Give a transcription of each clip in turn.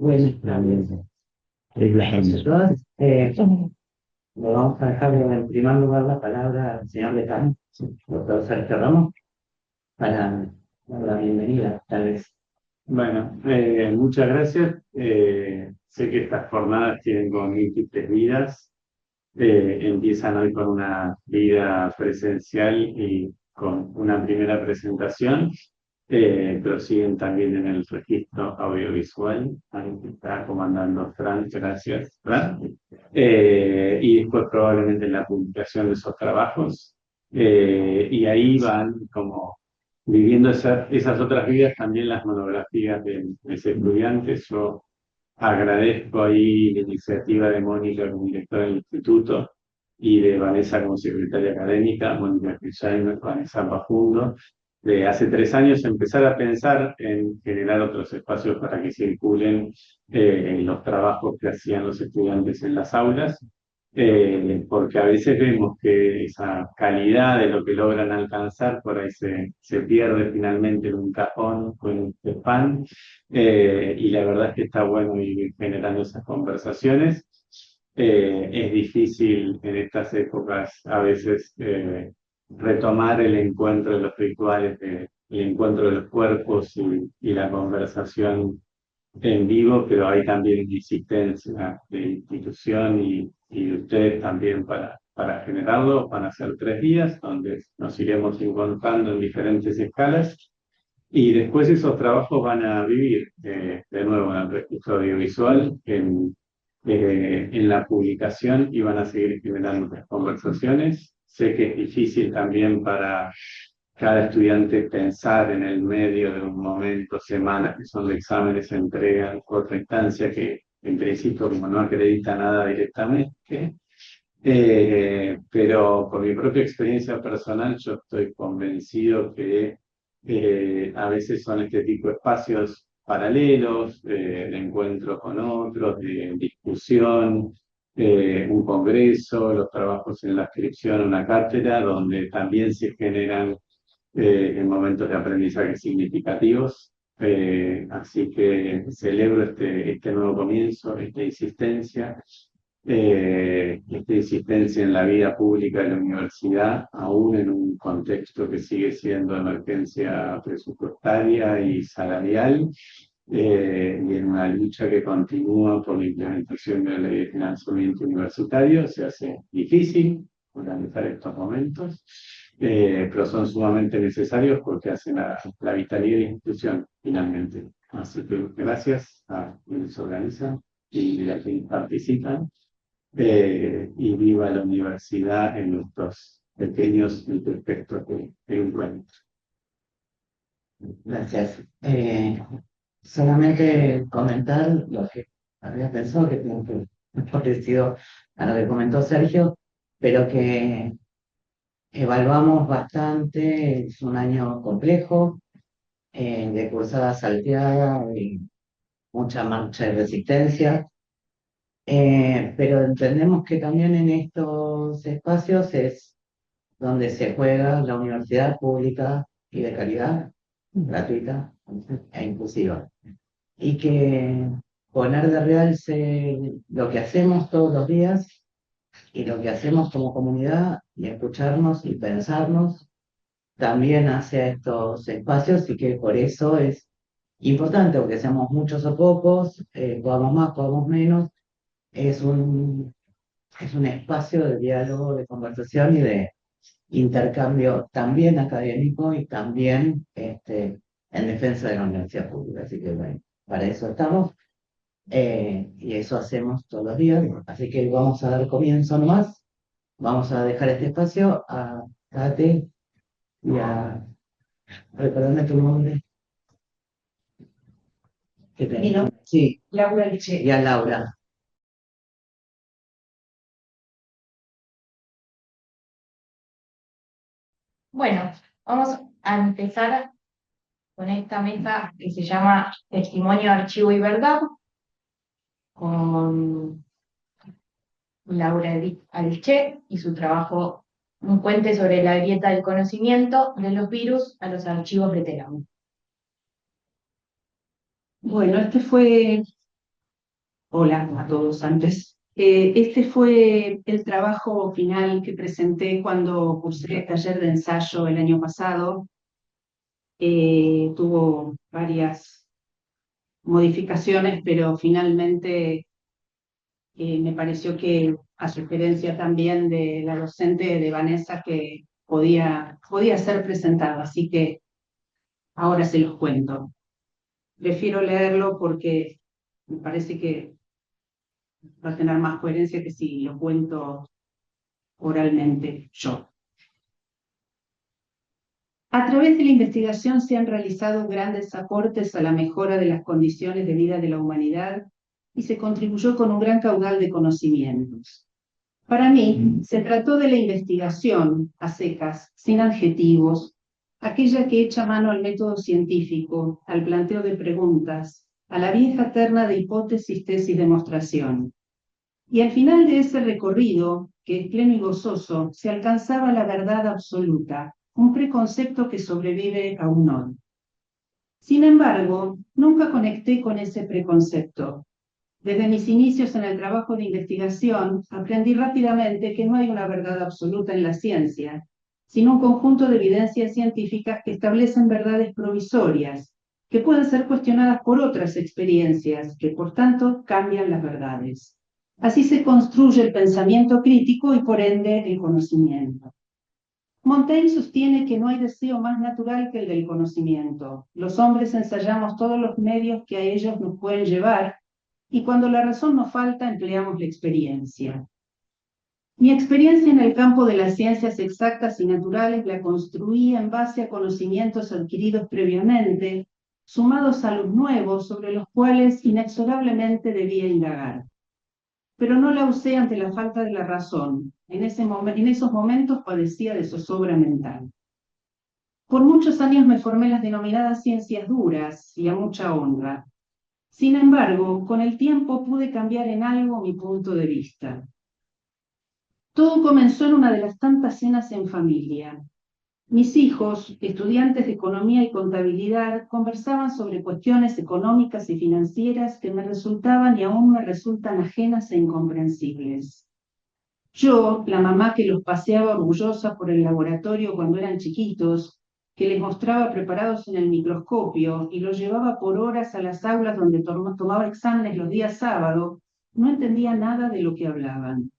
Buenas tardes. Entonces, le vamos a dejar en primer lugar la palabra al señor decano, doctor Sergio Ramos, para dar la bienvenida, tal vez. Bueno, muchas gracias. Sé que estas jornadas tienen como múltiples vidas. Empiezan hoy con una vida presencial y con una primera presentación, pero siguen también en el registro audiovisual. Ahí está comandando Fran, gracias, Fran. Y después probablemente en la publicación de esos trabajos. Y ahí van como viviendo esas otras vidas, también las monografías de mis estudiantes. Yo agradezco ahí la iniciativa de Mónica como directora del instituto y de Vanessa como secretaria académica, Mónica Cristiano, Vanessa Pajundo, de hace 3 años empezar a pensar en generar otros espacios para que circulen los trabajos que hacían los estudiantes en las aulas, porque a veces vemos que esa calidad de lo que logran alcanzar por ahí se pierde finalmente en un cajón con un spam, y la verdad es que está bueno ir generando esas conversaciones. Es difícil en estas épocas a veces retomar el encuentro de los rituales, el encuentro de los cuerpos y la conversación en vivo, pero hay también una insistencia de institución y de ustedes también para generarlo. Van a ser 3 días donde nos iremos encontrando en diferentes escalas y después esos trabajos van a vivir de nuevo en el registro audiovisual, en la publicación, y van a seguir generando las conversaciones. Sé que es difícil también para cada estudiante pensar en el medio de un momento, semanas que son de exámenes, se entregan, otra instancia que en principio como no acredita nada directamente. Pero por mi propia experiencia personal, yo estoy convencido que a veces son este tipo de espacios paralelos, de encuentro con otros, de discusión, un congreso, los trabajos en la inscripción, una cátedra, donde también se generan en momentos de aprendizaje significativos. Así que celebro este nuevo comienzo, esta insistencia en la vida pública de la universidad, aún en un contexto que sigue siendo emergencia presupuestaria y salarial, y en una lucha que continúa por la implementación de la ley de financiamiento universitario. Se hace difícil organizar estos momentos, pero son sumamente necesarios porque hacen la vitalidad de la institución finalmente. Así que gracias a quienes organizan y a quienes participan, y viva la universidad en nuestros pequeños espectros de encuentro. Gracias. Solamente comentar lo que había pensado, que tengo que parecido a lo que comentó Sergio, pero que evaluamos bastante. Es un año complejo, de cursada salteada y mucha marcha de resistencia. Pero entendemos que también en estos espacios es donde se juega la universidad pública y de calidad, gratuita e inclusiva. Y que poner de realce lo que hacemos todos los días y lo que hacemos como comunidad, y escucharnos y pensarnos también hacia estos espacios, y que por eso es importante, porque seamos muchos o pocos, podamos más, podamos menos, es es un espacio de diálogo, de conversación y de intercambio también académico y también en defensa de la universidad pública. Así que bueno, para eso estamos, y eso hacemos todos los días. Así que vamos a dar comienzo nomás. Vamos a dejar este espacio a Kate y a, recordame tu nombre, que Mi nombre sí, es Laura Elche. y a Laura. Bueno, vamos a empezar con esta mesa que se llama Testimonio, Archivo y Verdad, con Laura Edith Alche y su trabajo Un puente sobre la grieta del conocimiento de los virus a los archivos de Telegram. Bueno, este fue Hola a todos antes. Este fue el trabajo final que presenté cuando cursé el taller de ensayo el año pasado. Tuvo varias modificaciones, pero finalmente me pareció que, a sugerencia también de la docente de Vanessa, que podía ser presentado, así que ahora se los cuento. Prefiero leerlo porque me parece que va a tener más coherencia que si lo cuento oralmente yo. A través de la investigación se han realizado grandes aportes a la mejora de las condiciones de vida de la humanidad y se contribuyó con un gran caudal de conocimientos. Para mí, se trató de la investigación a secas, sin adjetivos, aquella que echa mano al método científico, al planteo de preguntas, a la vieja terna de hipótesis, tesis, demostración. Y al final de ese recorrido, que es pleno y gozoso, se alcanzaba la verdad absoluta, un preconcepto que sobrevive aún hoy. Sin embargo, nunca conecté con ese preconcepto. Desde mis inicios en el trabajo de investigación, aprendí rápidamente que no hay una verdad absoluta en la ciencia, sino un conjunto de evidencias científicas que establecen verdades provisorias, que pueden ser cuestionadas por otras experiencias, que por tanto cambian las verdades. Así se construye el pensamiento crítico y por ende el conocimiento. Montaigne sostiene que no hay deseo más natural que el del conocimiento. Los hombres ensayamos todos los medios que a ellos nos pueden llevar y cuando la razón nos falta empleamos la experiencia. Mi experiencia en el campo de las ciencias exactas y naturales la construí en base a conocimientos adquiridos previamente, sumados a los nuevos sobre los cuales inexorablemente debía indagar. Pero no la usé ante la falta de la razón. En esos momentos padecía de zozobra mental. Por muchos años me formé en las denominadas ciencias duras y a mucha honra. Sin embargo, con el tiempo pude cambiar en algo mi punto de vista. Todo comenzó en una de las tantas cenas en familia. Mis hijos, estudiantes de economía y contabilidad, conversaban sobre cuestiones económicas y financieras que me resultaban y aún me resultan ajenas e incomprensibles. Yo, la mamá que los paseaba orgullosa por el laboratorio cuando eran chiquitos, que les mostraba preparados en el microscopio y los llevaba por horas a las aulas donde tomaba exámenes los días sábados, no entendía nada de lo que hablaban.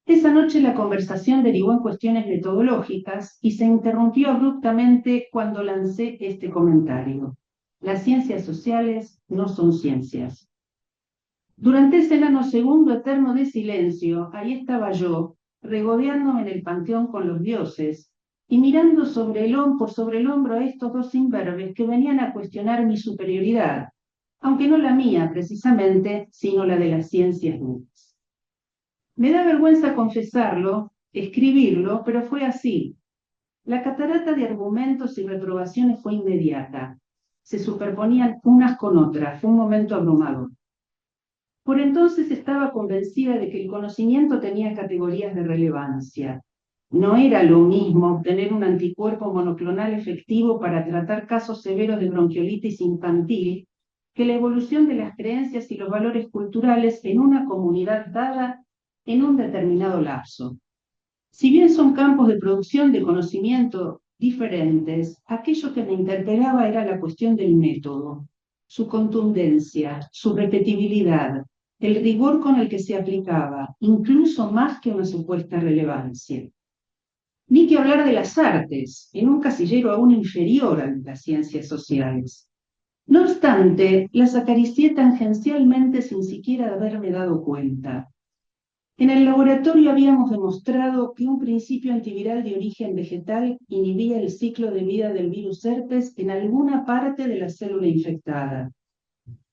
Esa noche la conversación derivó en cuestiones metodológicas y se interrumpió abruptamente cuando lancé este comentario. Las ciencias sociales no son ciencias. Durante ese nanosegundo eterno de silencio, ahí estaba yo, regodeándome en el panteón con los dioses y mirando por sobre el hombro a estos dos imberbes que venían a cuestionar mi superioridad, aunque no la mía precisamente, sino la de las ciencias duras. Me da vergüenza confesarlo, escribirlo, pero fue así. La catarata de argumentos y reprobaciones fue inmediata. Se superponían unas con otras, fue un momento abrumador. Por entonces estaba convencida de que el conocimiento tenía categorías de relevancia. No era lo mismo obtener un anticuerpo monoclonal efectivo para tratar casos severos de bronquiolitis infantil que la evolución de las creencias y los valores culturales en una comunidad dada en un determinado lapso. Si bien son campos de producción de conocimiento diferentes, aquello que me interpelaba era la cuestión del método, su contundencia, su repetibilidad, el rigor con el que se aplicaba, incluso más que una supuesta relevancia. Ni que hablar de las artes, en un casillero aún inferior a las ciencias sociales. No obstante, las acaricié tangencialmente sin siquiera haberme dado cuenta. En el laboratorio habíamos demostrado que un principio antiviral de origen vegetal inhibía el ciclo de vida del virus herpes en alguna parte de la célula infectada.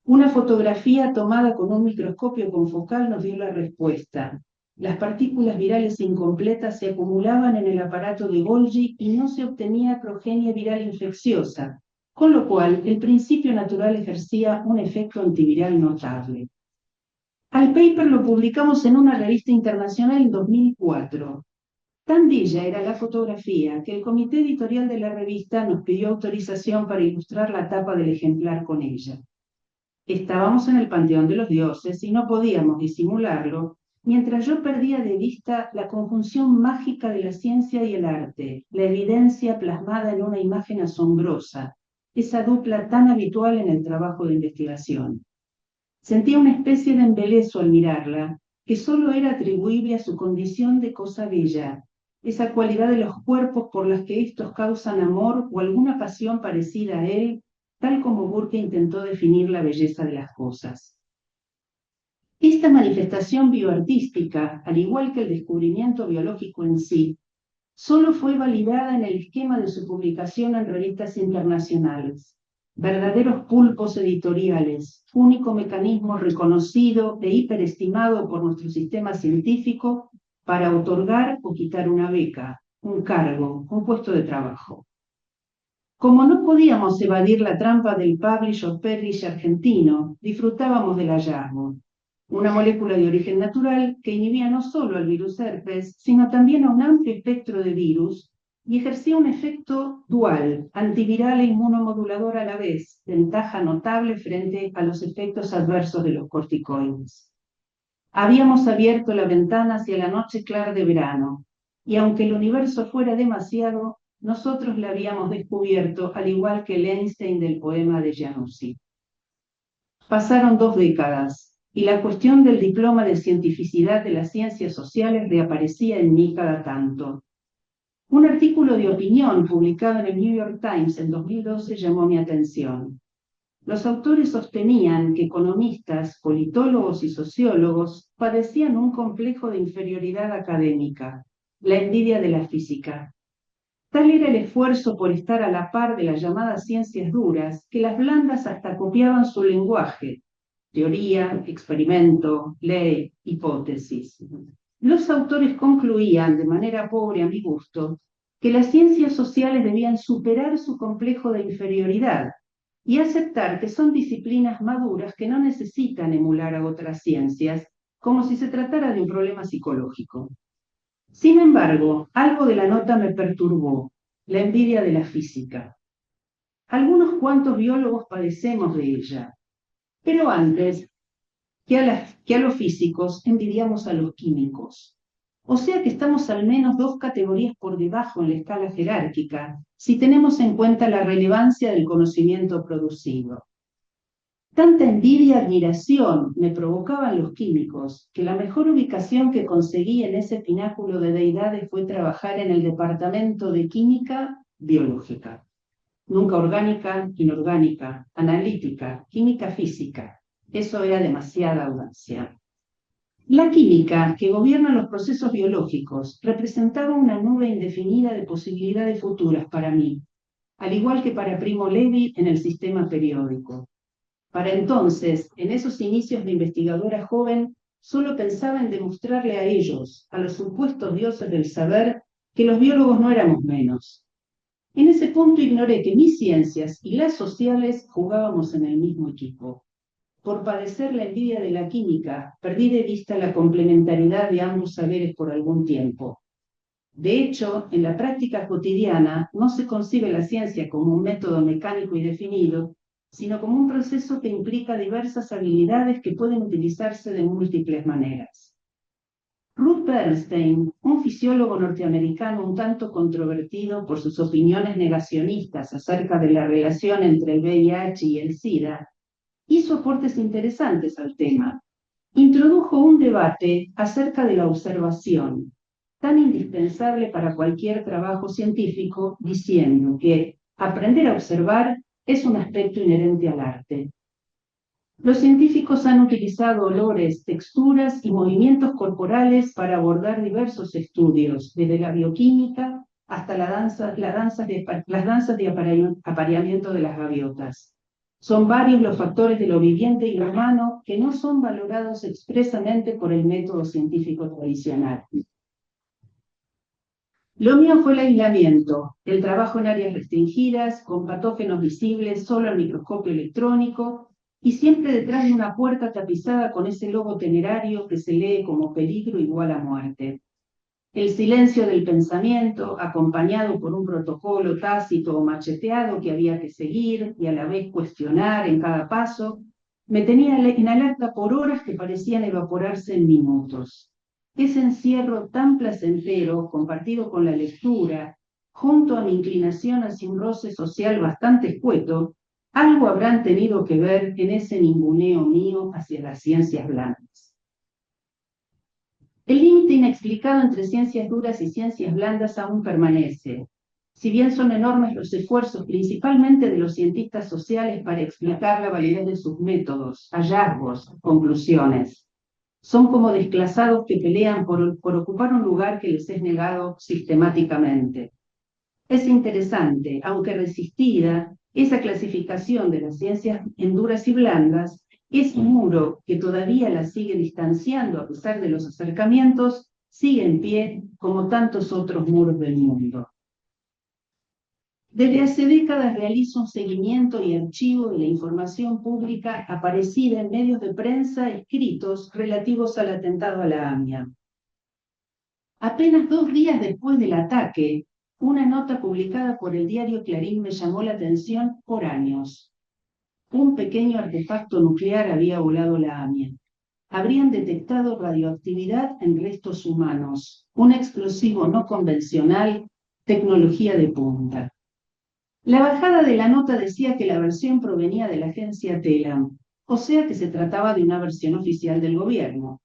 Una fotografía tomada con un microscopio confocal nos dio la respuesta. Las partículas virales incompletas se acumulaban en el aparato de Golgi y no se obtenía progenie viral infecciosa, con lo cual el principio natural ejercía un efecto antiviral notable. Al paper lo publicamos en una revista internacional en 2004. Tan bella era la fotografía que el comité editorial de la revista nos pidió autorización para ilustrar la tapa del ejemplar con ella. Estábamos en el panteón de los dioses y no podíamos disimularlo, mientras yo perdía de vista la conjunción mágica de la ciencia y el arte, la evidencia plasmada en una imagen asombrosa, esa dupla tan habitual en el trabajo de investigación. Sentía una especie de embeleso al mirarla, que solo era atribuible a su condición de cosa bella, esa cualidad de los cuerpos por las que estos causan amor o alguna pasión parecida a él, tal como Burke intentó definir la belleza de las cosas. Esta manifestación bioartística, al igual que el descubrimiento biológico en sí, solo fue validada en el esquema de su publicación en revistas internacionales. Verdaderos pulpos editoriales, único mecanismo reconocido e hiperestimado por nuestro sistema científico para otorgar o quitar una beca, un cargo, un puesto de trabajo. Como no podíamos evadir la trampa del publish or perish argentino, disfrutábamos del hallazgo. Una molécula de origen natural que inhibía no solo al virus herpes, sino también a un amplio espectro de virus y ejercía un efecto dual, antiviral e inmunomodulador a la vez, ventaja notable frente a los efectos adversos de los corticoides. Habíamos abierto la ventana hacia la noche clara de verano, y aunque el universo fuera demasiado, nosotros la habíamos descubierto, al igual que el Einstein del poema de Januzzi. Pasaron 2 décadas, y la cuestión del diploma de cientificidad de las ciencias sociales reaparecía en mí cada tanto. Un artículo de opinión publicado en el New York Times en 2012 llamó mi atención. Los autores sostenían que economistas, politólogos y sociólogos padecían un complejo de inferioridad académica, la envidia de la física. Tal era el esfuerzo por estar a la par de las llamadas ciencias duras, que las blandas hasta copiaban su lenguaje: teoría, experimento, ley, hipótesis. Los autores concluían, de manera pobre a mi gusto, que las ciencias sociales debían superar su complejo de inferioridad y aceptar que son disciplinas maduras que no necesitan emular a otras ciencias, como si se tratara de un problema psicológico. Sin embargo, algo de la nota me perturbó: la envidia de la física. Algunos cuantos biólogos padecemos de ella, pero antes que a los físicos envidiamos a los químicos. O sea que estamos al menos 2 categorías por debajo en la escala jerárquica, si tenemos en cuenta la relevancia del conocimiento producido. Tanta envidia y admiración me provocaban los químicos, que la mejor ubicación que conseguí en ese pináculo de deidades fue trabajar en el departamento de química biológica. Nunca orgánica, inorgánica, analítica, química física. Eso era demasiada audacia. La química, que gobierna los procesos biológicos, representaba una nube indefinida de posibilidades futuras para mí, al igual que para Primo Levi en el sistema periódico. Para entonces, en esos inicios de investigadora joven, solo pensaba en demostrarle a ellos, a los supuestos dioses del saber, que los biólogos no éramos menos. En ese punto ignoré que mis ciencias y las sociales jugábamos en el mismo equipo. Por padecer la envidia de la química, perdí de vista la complementariedad de ambos saberes por algún tiempo. De hecho, en la práctica cotidiana no se concibe la ciencia como un método mecánico y definido, sino como un proceso que implica diversas habilidades que pueden utilizarse de múltiples maneras. Ruth Bernstein, un fisiólogo norteamericano un tanto controvertido por sus opiniones negacionistas acerca de la relación entre el VIH y el SIDA, hizo aportes interesantes al tema. Introdujo un debate acerca de la observación, tan indispensable para cualquier trabajo científico, diciendo que aprender a observar es un aspecto inherente al arte. Los científicos han utilizado olores, texturas y movimientos corporales para abordar diversos estudios, desde la bioquímica hasta las danzas de apareamiento de las gaviotas. Son varios los factores de lo viviente y lo humano que no son valorados expresamente por el método científico tradicional. Lo mío fue el aislamiento, el trabajo en áreas restringidas, con patógenos visibles solo al microscopio electrónico y siempre detrás de una puerta tapizada con ese logo temerario que se lee como peligro igual a muerte. El silencio del pensamiento, acompañado por un protocolo tácito o macheteado que había que seguir y a la vez cuestionar en cada paso, Me tenía en alerta por horas que parecían evaporarse en minutos. Ese encierro tan placentero, compartido con la lectura, junto a mi inclinación hacia un roce social bastante escueto, algo habrán tenido que ver en ese ninguneo mío hacia las ciencias blandas. El límite inexplicado entre ciencias duras y ciencias blandas aún permanece. Si bien son enormes los esfuerzos, principalmente de los cientistas sociales, para explicar la validez de sus métodos, hallazgos, conclusiones, son como desclasados que pelean por ocupar un lugar que les es negado sistemáticamente. Es interesante, aunque resistida, esa clasificación de las ciencias en duras y blandas es un muro que todavía las sigue distanciando a pesar de los acercamientos, sigue en pie como tantos otros muros del mundo. Desde hace décadas realizo un seguimiento y archivo de la información pública aparecida en medios de prensa escritos relativos al atentado a la AMIA. Apenas 2 días después del ataque, una nota publicada por el diario Clarín me llamó la atención por años. Un pequeño artefacto nuclear había volado la AMIA. Habrían detectado radioactividad en restos humanos, un explosivo no convencional, tecnología de punta. La bajada de la nota decía que la versión provenía de la agencia Telam, o sea que se trataba de una versión oficial del gobierno.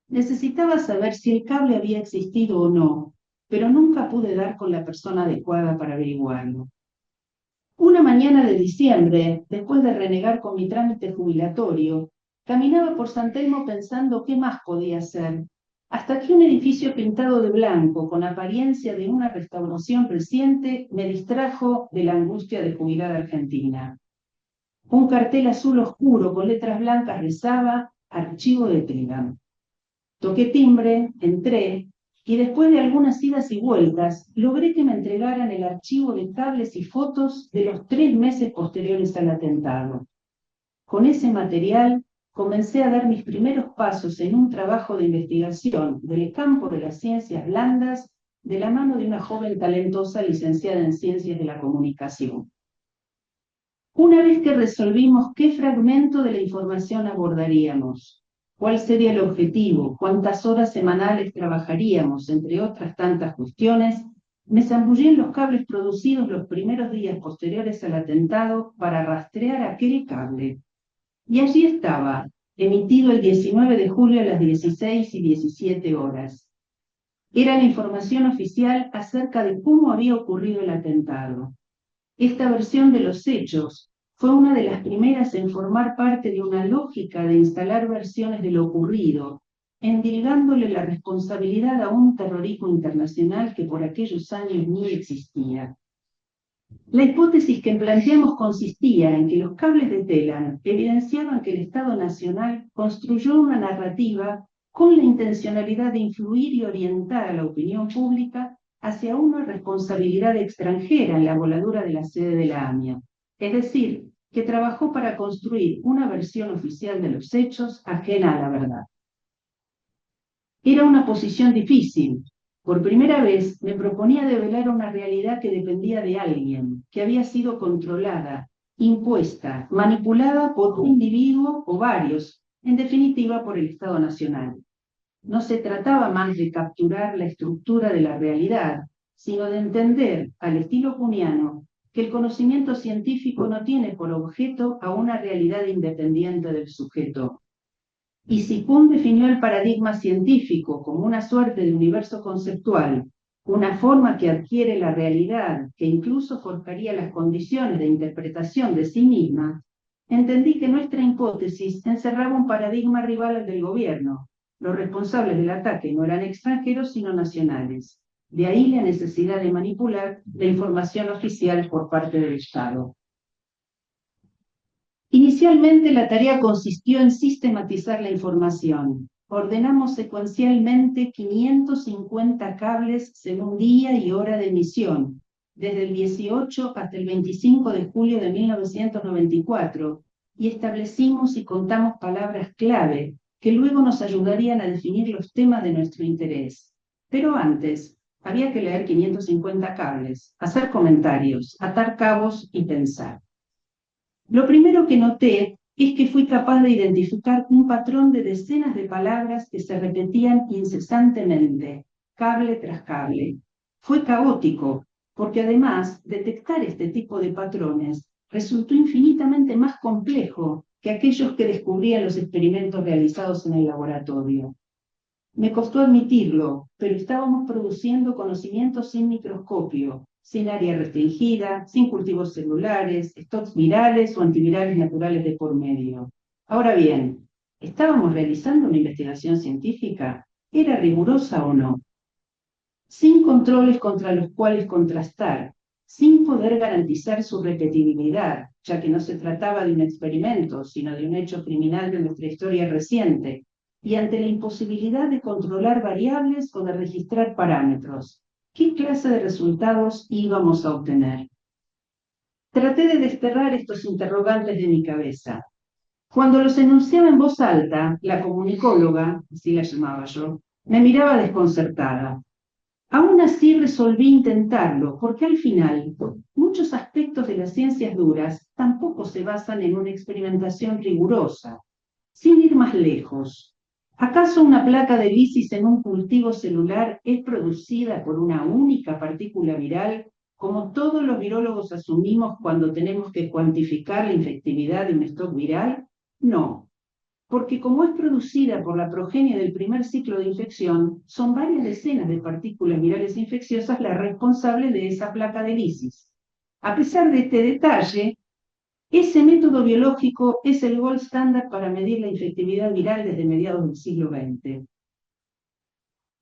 Necesitaba saber si el cable había existido o no, pero nunca pude dar con la persona adecuada para averiguarlo. Una mañana de diciembre, después de renegar con mi trámite jubilatorio, caminaba por San Telmo pensando qué más podía hacer, hasta que un edificio pintado de blanco, con apariencia de una restauración reciente, me distrajo de la angustia de jubilar argentina. Un cartel azul oscuro con letras blancas rezaba Archivo de Telam. Toqué timbre, entré, y después de algunas idas y vueltas, logré que me entregaran el archivo de cables y fotos de los 3 meses posteriores al atentado. Con ese material comencé a dar mis primeros pasos en un trabajo de investigación del campo de las ciencias blandas de la mano de una joven talentosa licenciada en Ciencias de la Comunicación. Una vez que resolvimos qué fragmento de la información abordaríamos, cuál sería el objetivo, cuántas horas semanales trabajaríamos, entre otras tantas cuestiones, me zambullí en los cables producidos los primeros días posteriores al atentado para rastrear aquel cable. Y allí estaba, emitido el 19 de julio a las 16:17 horas. Era la información oficial acerca de cómo había ocurrido el atentado. Esta versión de los hechos fue una de las primeras en formar parte de una lógica de instalar versiones de lo ocurrido, endilgándole la responsabilidad a un terrorismo internacional que por aquellos años ni existía. La hipótesis que planteamos consistía en que los cables de Telam evidenciaban que el Estado Nacional construyó una narrativa con la intencionalidad de influir y orientar a la opinión pública hacia una responsabilidad extranjera en la voladura de la sede de la AMIA, es decir, que trabajó para construir una versión oficial de los hechos ajena a la verdad. Era una posición difícil. Por primera vez me proponía develar una realidad que dependía de alguien, que había sido controlada, impuesta, manipulada por un individuo o varios, en definitiva por el Estado Nacional. No se trataba más de capturar la estructura de la realidad, sino de entender, al estilo kuhniano, que el conocimiento científico no tiene por objeto a una realidad independiente del sujeto. Y si Kuhn definió el paradigma científico como una suerte de universo conceptual, una forma que adquiere la realidad, que incluso forjaría las condiciones de interpretación de sí misma, entendí que nuestra hipótesis encerraba un paradigma rival al del gobierno. Los responsables del ataque no eran extranjeros, sino nacionales. De ahí la necesidad de manipular la información oficial por parte del Estado. Inicialmente la tarea consistió en sistematizar la información. Ordenamos secuencialmente 550 cables según día y hora de emisión, desde el 18 hasta el 25 de julio de 1994, y establecimos y contamos palabras clave que luego nos ayudarían a definir los temas de nuestro interés. Pero antes, había que leer 550 cables, hacer comentarios, atar cabos y pensar. Lo primero que noté es que fui capaz de identificar un patrón de decenas de palabras que se repetían incesantemente, cable tras cable. Fue caótico, porque además detectar este tipo de patrones resultó infinitamente más complejo que aquellos que descubrían los experimentos realizados en el laboratorio. Me costó admitirlo, pero estábamos produciendo conocimientos sin microscopio, sin área restringida, sin cultivos celulares, stocks virales o antivirales naturales de por medio. Ahora bien, ¿estábamos realizando una investigación científica? ¿Era rigurosa o no? Sin controles contra los cuales contrastar, sin poder garantizar su repetibilidad, ya que no se trataba de un experimento, sino de un hecho criminal de nuestra historia reciente, y ante la imposibilidad de controlar variables o de registrar parámetros, ¿qué clase de resultados íbamos a obtener? Traté de desterrar estos interrogantes de mi cabeza. Cuando los enunciaba en voz alta, la comunicóloga, así la llamaba yo, me miraba desconcertada. Aún así resolví intentarlo, porque al final muchos aspectos de las ciencias duras tampoco se basan en una experimentación rigurosa. Sin ir más lejos, ¿acaso una placa de lisis en un cultivo celular es producida por una única partícula viral, como todos los virólogos asumimos cuando tenemos que cuantificar la infectividad de un stock viral? No, porque como es producida por la progenie del primer ciclo de infección, son varias decenas de partículas virales infecciosas las responsables de esa placa de lisis. A pesar de este detalle, ese método biológico es el gold standard para medir la infectividad viral desde mediados del siglo XX.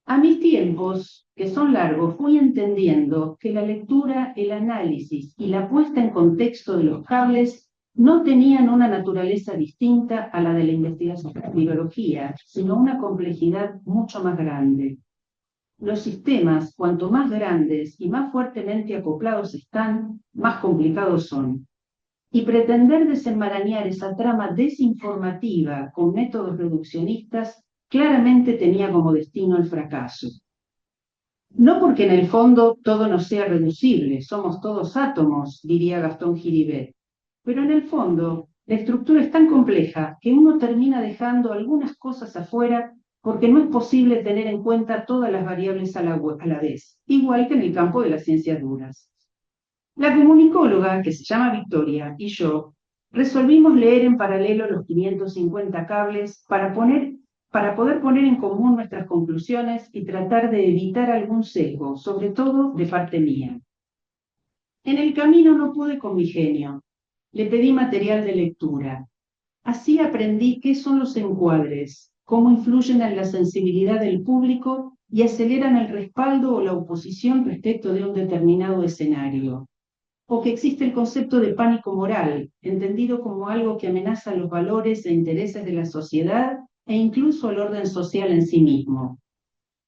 A mis tiempos, que son largos, fui entendiendo que la lectura, el análisis y la puesta en contexto de los cables no tenían una naturaleza distinta a la de la investigación en virología, sino una complejidad mucho más grande. Los sistemas, cuanto más grandes y más fuertemente acoplados están, más complicados son. Y pretender desenmarañar esa trama desinformativa con métodos reduccionistas claramente tenía como destino el fracaso. No porque en el fondo todo no sea reducible, somos todos átomos, diría Gastón Giribet, pero en el fondo la estructura es tan compleja que uno termina dejando algunas cosas afuera porque no es posible tener en cuenta todas las variables a la vez, igual que en el campo de las ciencias duras. La comunicóloga, que se llama Victoria, y yo resolvimos leer en paralelo los 550 cables para poder poner en común nuestras conclusiones y tratar de evitar algún sesgo, sobre todo de parte mía. En el camino no pude con mi genio. Le pedí material de lectura. Así aprendí qué son los encuadres, cómo influyen en la sensibilidad del público y aceleran el respaldo o la oposición respecto de un determinado escenario. O que existe el concepto de pánico moral, entendido como algo que amenaza los valores e intereses de la sociedad e incluso el orden social en sí mismo.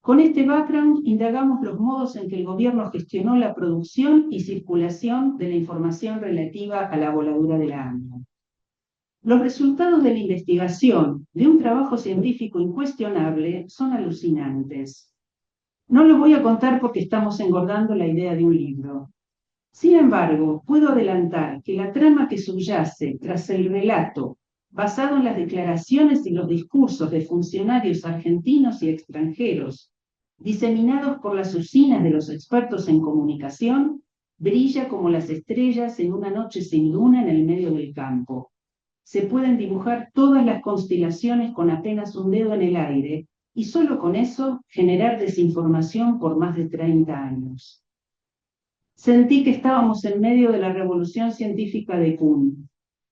Con este background indagamos los modos en que el gobierno gestionó la producción y circulación de la información relativa a la voladura de la AMIA. Los resultados de la investigación de un trabajo científico incuestionable son alucinantes. No los voy a contar porque estamos engordando la idea de un libro. Sin embargo, puedo adelantar que la trama que subyace tras el relato, basado en las declaraciones y los discursos de funcionarios argentinos y extranjeros, diseminados por las usinas de los expertos en comunicación, brilla como las estrellas en una noche sin luna en el medio del campo. Se pueden dibujar todas las constelaciones con apenas un dedo en el aire, y solo con eso generar desinformación por más de 30 años. Sentí que estábamos en medio de la revolución científica de Kuhn.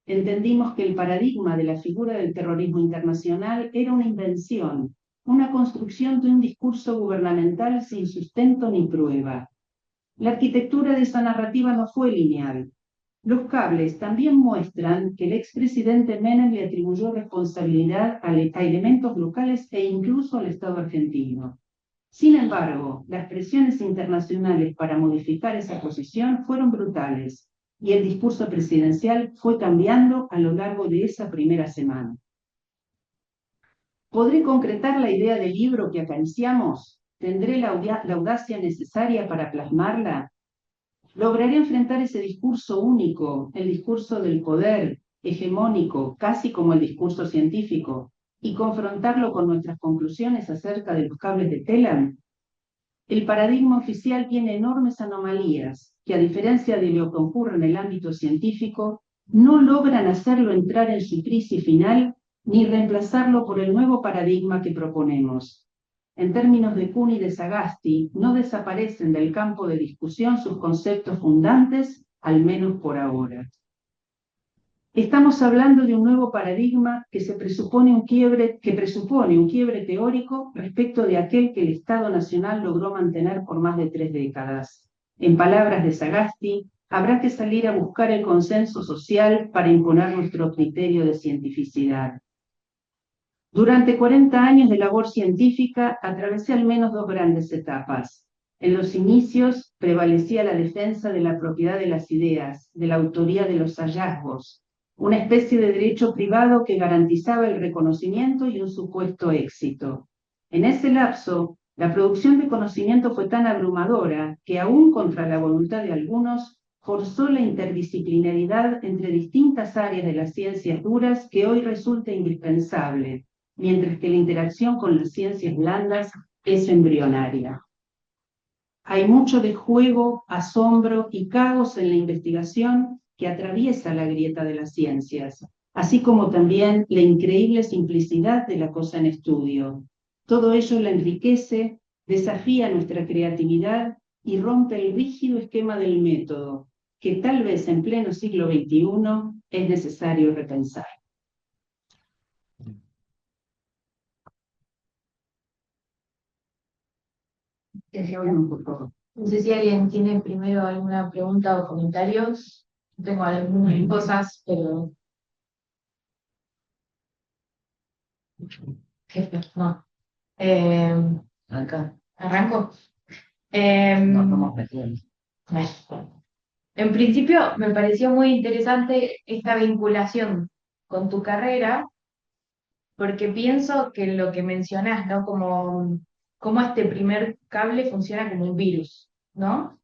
Entendimos que el paradigma de la figura del terrorismo internacional era una invención, una construcción de un discurso gubernamental sin sustento ni prueba. La arquitectura de esa narrativa no fue lineal. Los cables también muestran que el expresidente Menem le atribuyó responsabilidad a elementos locales e incluso al Estado argentino. Sin embargo, las presiones internacionales para modificar esa posición fueron brutales y el discurso presidencial fue cambiando a lo largo de esa primera semana. ¿Podré concretar la idea del libro que acariciamos? ¿Tendré la audacia necesaria para plasmarla? ¿Lograré enfrentar ese discurso único, el discurso del poder, hegemónico, casi como el discurso científico, y confrontarlo con nuestras conclusiones acerca de los cables de Telam? El paradigma oficial tiene enormes anomalías que, a diferencia de lo que ocurre en el ámbito científico, no logran hacerlo entrar en su crisis final ni reemplazarlo por el nuevo paradigma que proponemos. En términos de Kuhn y de Sagasti, no desaparecen del campo de discusión sus conceptos fundantes, al menos por ahora. Estamos hablando de un nuevo paradigma que presupone un quiebre teórico respecto de aquel que el Estado Nacional logró mantener por más de 3 décadas. En palabras de Sagasti, habrá que salir a buscar el consenso social para imponer nuestro criterio de cientificidad. Durante 40 años de labor científica atravesé al menos 2 grandes etapas. En los inicios prevalecía la defensa de la propiedad de las ideas, de la autoría de los hallazgos, una especie de derecho privado que garantizaba el reconocimiento y un supuesto éxito. En ese lapso, la producción de conocimiento fue tan abrumadora que, aún contra la voluntad de algunos, forzó la interdisciplinaridad entre distintas áreas de las ciencias duras que hoy resulta indispensable, mientras que la interacción con las ciencias blandas es embrionaria. Hay mucho de juego, asombro y caos en la investigación que atraviesa la grieta de las ciencias, así como también la increíble simplicidad de la cosa en estudio. Todo ello la enriquece, desafía nuestra creatividad y rompe el rígido esquema del método, que tal vez en pleno siglo XXI es necesario repensar. Por favor. No sé si alguien tiene primero alguna pregunta o comentarios. Tengo algunas cosas, pero... Jefe, no. Acá ¿Arranco? nos vamos metiendo. Bueno. En principio me pareció muy interesante esta vinculación con tu carrera, porque pienso que lo que mencionás, ¿no? Como este primer cable funciona como un virus, ¿no?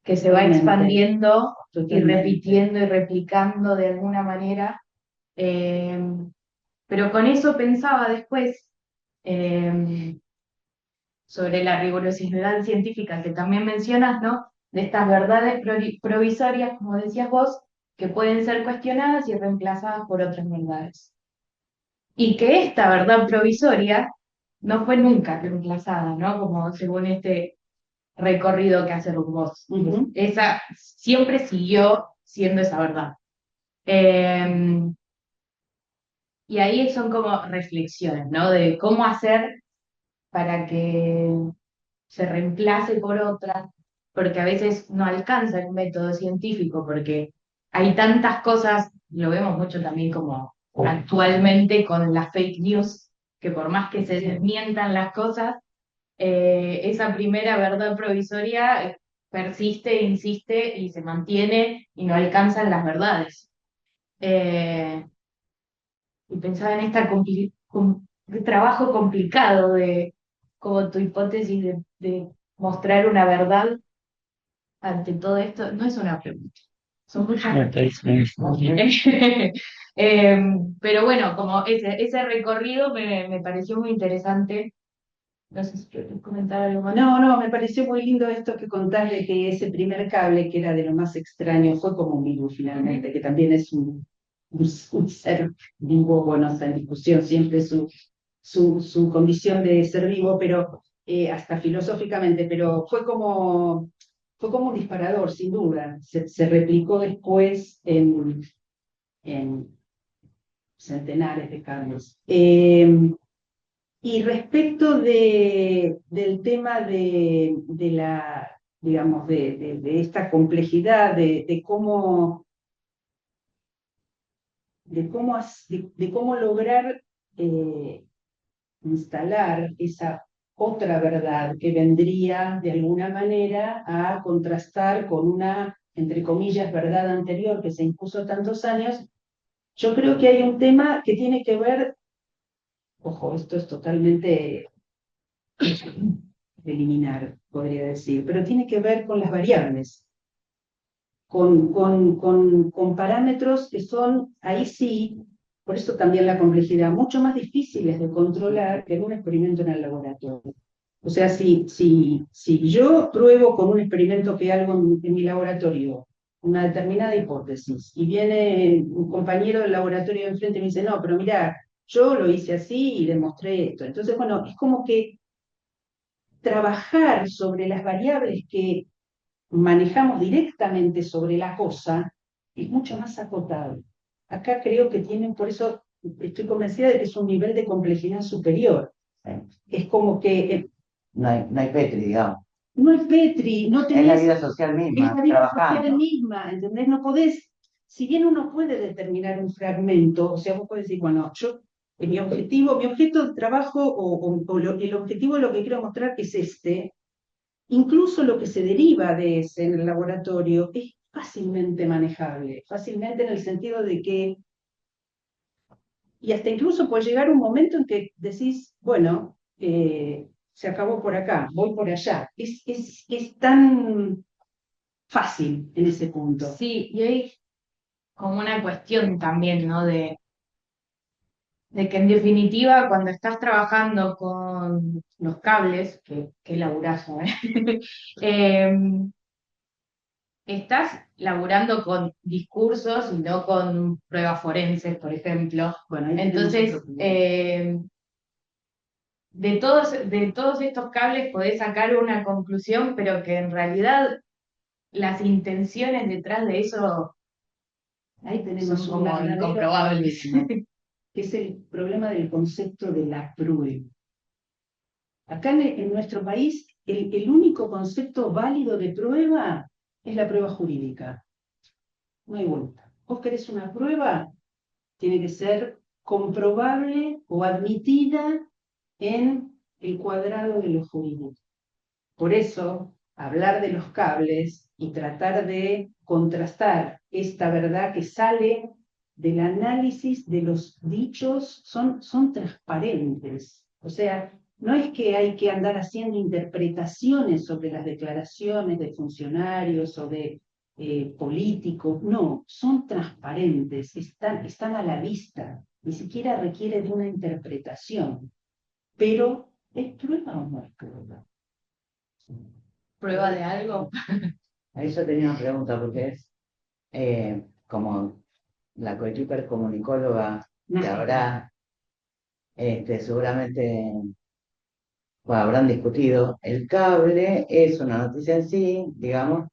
Que se va Totalmente. expandiendo y Totalmente. repitiendo y replicando de alguna manera. Pero con eso pensaba después sobre la rigurosidad científica que también mencionas, ¿no? De estas verdades provisorias, como decías vos, que pueden ser cuestionadas y reemplazadas por otras verdades. Y que esta verdad provisoria no fue nunca reemplazada, ¿no? Como según este recorrido que haces vos. Esa siempre siguió siendo esa verdad. Y ahí son como reflexiones, ¿no? De cómo hacer para que se reemplace por otra, porque a veces no alcanza el método científico, porque hay tantas cosas, lo vemos mucho también como actualmente con las fake news, que por más que se desmientan las cosas, esa primera verdad provisoria persiste, insiste y se mantiene y no alcanzan las verdades. Y pensaba en este trabajo complicado de como tu hipótesis de mostrar una verdad ante todo esto. No es una pregunta, son muchas. Pero bueno, como ese recorrido me pareció muy interesante. No sé si quieres comentar algo más. No, me pareció muy lindo esto que contás de que ese primer cable, que era de lo más extraño, fue como un virus finalmente, que también es un ser vivo, bueno, está en discusión siempre su condición de ser vivo, pero hasta filosóficamente, pero fue como un disparador, sin duda. Se replicó después en centenares de cables. Y respecto del tema de la, digamos, de esta complejidad, de cómo lograr instalar esa otra verdad que vendría de alguna manera a contrastar con una, entre comillas, verdad anterior que se impuso tantos años, yo creo que hay un tema que tiene que ver, ojo, esto es totalmente de eliminar, podría decir, pero tiene que ver con las variables. con parámetros que son, ahí sí, por eso también la complejidad, mucho más difíciles de controlar que en un experimento en el laboratorio. O sea, si yo pruebo con un experimento que hago en mi laboratorio una determinada hipótesis y viene un compañero del laboratorio de enfrente y me dice, no, pero mira, yo lo hice así y demostré esto. Entonces, bueno, es como que trabajar sobre las variables que manejamos directamente sobre la cosa es mucho más acotado. Acá creo que tienen, por eso estoy convencida de que es un nivel de complejidad superior. Es como que No hay Petri, digamos. no es Petri, no Es la tenés, vida social es misma, la vida trabajando. social misma, ¿entendés? No podés, si bien uno puede determinar un fragmento, o sea, vos podés decir, bueno, yo, mi objeto de trabajo el objetivo de lo que quiero mostrar es este, incluso lo que se deriva de ese en el laboratorio es fácilmente manejable, fácilmente en el sentido de que, y hasta incluso puede llegar un momento en que decís, bueno, se acabó por acá, voy por allá. Es tan fácil en ese punto. Sí, y hay como una cuestión también, ¿no? De que en definitiva, cuando estás trabajando con los cables, que laburazo, ¿eh? Em, estás laburando con discursos y no con pruebas forenses, por ejemplo. Bueno, ahí tenemos Entonces, otro problema. de todos estos cables podés sacar una conclusión, pero que en realidad las intenciones detrás de eso Ahí tenemos son un como verdadero incomprobables. problema, que es el problema del concepto de la prueba. Acá en nuestro país, el único concepto válido de prueba es la prueba jurídica. No hay vuelta. Vos querés una prueba, tiene que ser comprobable o admitida en el cuadrado de lo jurídico. Por eso, hablar de los cables y tratar de contrastar esta verdad que sale del análisis de los dichos son transparentes. O sea, no es que hay que andar haciendo interpretaciones sobre las declaraciones de funcionarios o de políticos, no, son transparentes, están a la vista, ni siquiera requiere de una interpretación, pero ¿es prueba o no es prueba? ¿Prueba de algo? Ahí yo tenía una pregunta, porque es como la coequiper comunicóloga que habrá, seguramente, bueno, habrán discutido, el cable es una noticia en sí, digamos,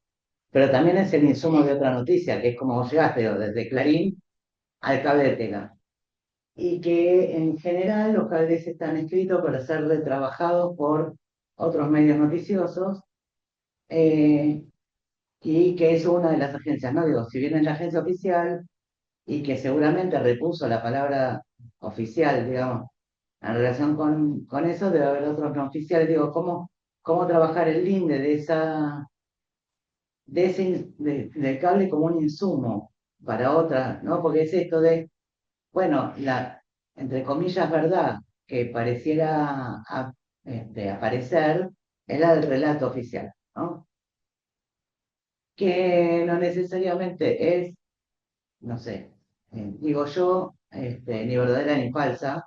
pero también es el insumo de otra noticia, que es como vos llegaste, digo, desde Clarín al cable de tela. Y que en general los cables están escritos para ser retrabajados por otros medios noticiosos, eh, y que es una de las agencias, ¿no? Digo, si bien es la agencia oficial y que seguramente repuso la palabra oficial, digamos, en relación con eso, debe haber otros no oficiales. Digo, ¿cómo trabajar el linde del cable como un insumo para otra, ¿no? Porque es esto de, bueno, la, entre comillas, verdad que pareciera aparecer es la del relato oficial, ¿no? Que no necesariamente es, no sé, digo yo, ni verdadera ni falsa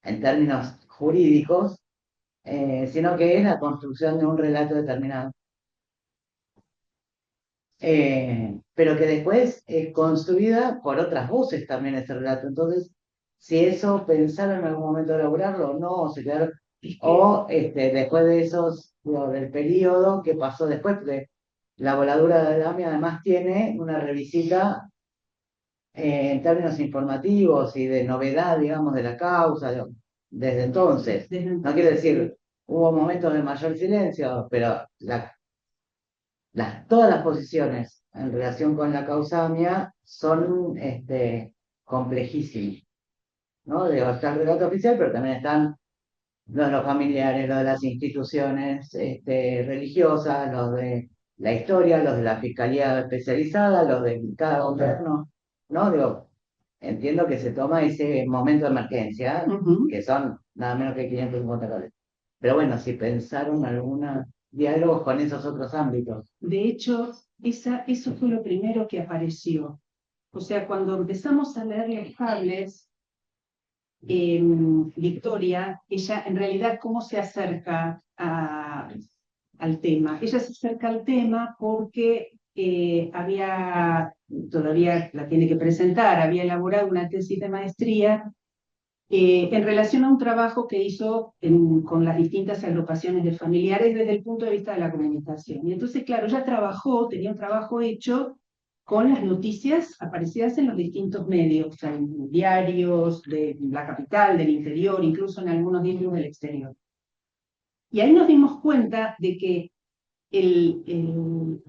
en términos jurídicos, sino que es la construcción de un relato determinado. Pero que después es construida por otras voces también ese relato. Entonces, si eso pensaron en algún momento elaborarlo o no, o se quedaron, o después de esos, digo, del periodo que pasó después, porque la voladura de Dami además tiene una revisita en términos informativos y de novedad, digamos, de la causa, desde entonces. No quiero decir, hubo momentos de mayor silencio, pero todas las posiciones en relación con la causamia son complejísimas, ¿no? Está el relato oficial, pero también están los de los familiares, los de las instituciones religiosas, los de la historia, los de la fiscalía especializada, los de cada gobierno, ¿no? Digo, entiendo que se toma ese momento de emergencia, que son nada menos que 550 dólares. Pero bueno, si pensaron alguna diálogos con esos otros ámbitos. De hecho, eso fue lo primero que apareció. O sea, cuando empezamos a leer los cables, Victoria, ella en realidad, ¿cómo se acerca al tema? Ella se acerca al tema porque todavía la tiene que presentar, había elaborado una tesis de maestría en relación a un trabajo que hizo con las distintas agrupaciones de familiares desde el punto de vista de la comunicación. Y entonces, claro, ya tenía un trabajo hecho con las noticias aparecidas en los distintos medios, en diarios de la capital, del interior, incluso en algunos diarios del exterior. Y ahí nos dimos cuenta de que el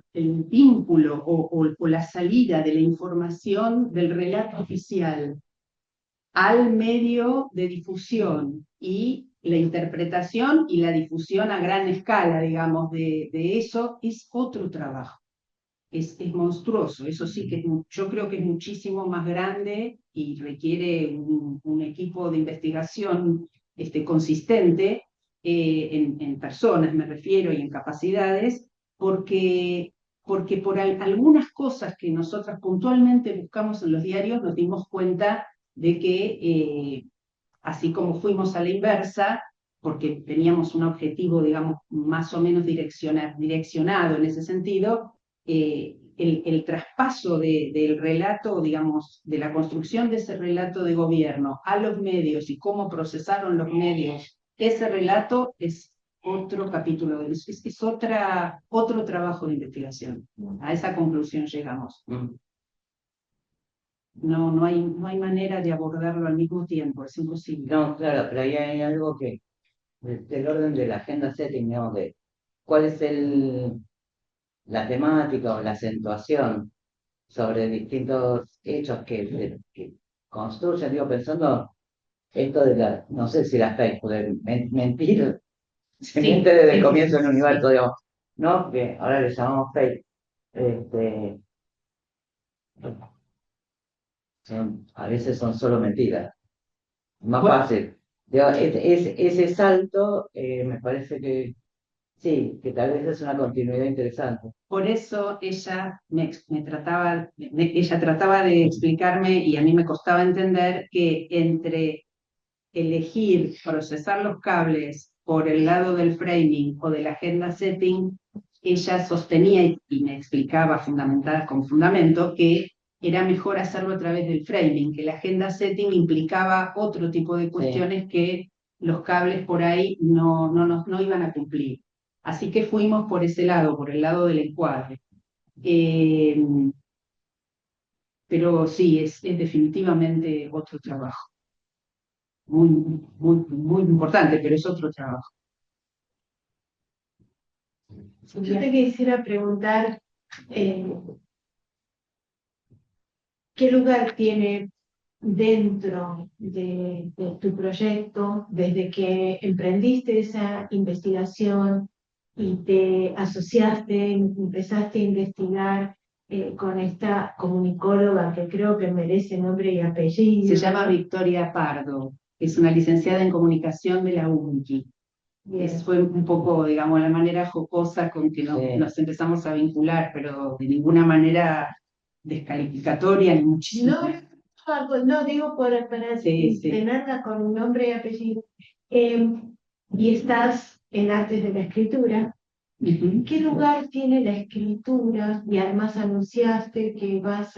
vínculo o la salida de la información del relato oficial al medio de difusión y la interpretación y la difusión a gran escala, digamos, de eso es otro trabajo. Es monstruoso, eso sí que yo creo que es muchísimo más grande y requiere un equipo de investigación consistente en personas, me refiero, y en capacidades, porque por algunas cosas que nosotras puntualmente buscamos en los diarios nos dimos cuenta de que así como fuimos a la inversa, porque teníamos un objetivo, digamos, más o menos direccionado en ese sentido, el traspaso del relato, digamos, de la construcción de ese relato de gobierno a los medios y cómo procesaron los medios ese relato es otro capítulo, es otro trabajo de investigación. A esa conclusión llegamos. No hay manera de abordarlo al mismo tiempo, es imposible. No, claro, pero ahí hay algo que, del orden de la agenda setting, digamos, de cuál es la temática o la acentuación sobre distintos hechos que construyen, digo, pensando esto de no sé si la fake, porque mentir se miente desde el comienzo del universo, digamos, ¿no? Que ahora le llamamos fake. A veces son solo mentiras. Más fácil. Digo, ese salto me parece que sí, que tal vez es una continuidad interesante. Por eso ella ella trataba de explicarme y a mí me costaba entender que entre elegir procesar los cables por el lado del framing o de la agenda setting, ella sostenía y me explicaba con fundamento que era mejor hacerlo a través del framing, que la agenda setting implicaba otro tipo de cuestiones que los cables por ahí no iban a cumplir. Así que fuimos por ese lado, por el lado del encuadre. Pero sí, es definitivamente otro trabajo. Muy importante, pero es otro trabajo. Yo te quisiera preguntar, ¿qué lugar tiene dentro de tu proyecto desde que emprendiste esa investigación y te asociaste, empezaste a investigar con esta comunicóloga que creo que merece nombre y apellido? Se llama Victoria Pardo, es una licenciada en comunicación de la UNCI. Fue un poco, digamos, la manera jocosa con que nos empezamos a vincular, pero de ninguna manera descalificatoria ni muchísimo. No digo para tenerla con un nombre y apellido. Y estás en artes de la escritura. ¿Qué lugar tiene la escritura? Y además anunciaste que vas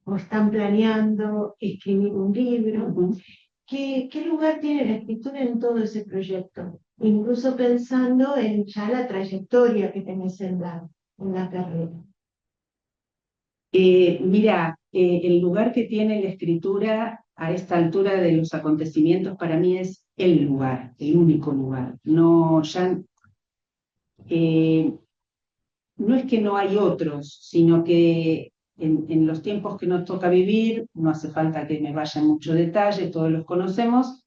o están planeando escribir un libro. ¿Qué lugar tiene la escritura en todo ese proyecto? Incluso pensando en ya la trayectoria que tenés en la carrera. Mira, el lugar que tiene la escritura a esta altura de los acontecimientos para mí es el lugar, el único lugar. No es que no hay otros, sino que en los tiempos que nos toca vivir, no hace falta que me vaya en mucho detalle, todos los conocemos,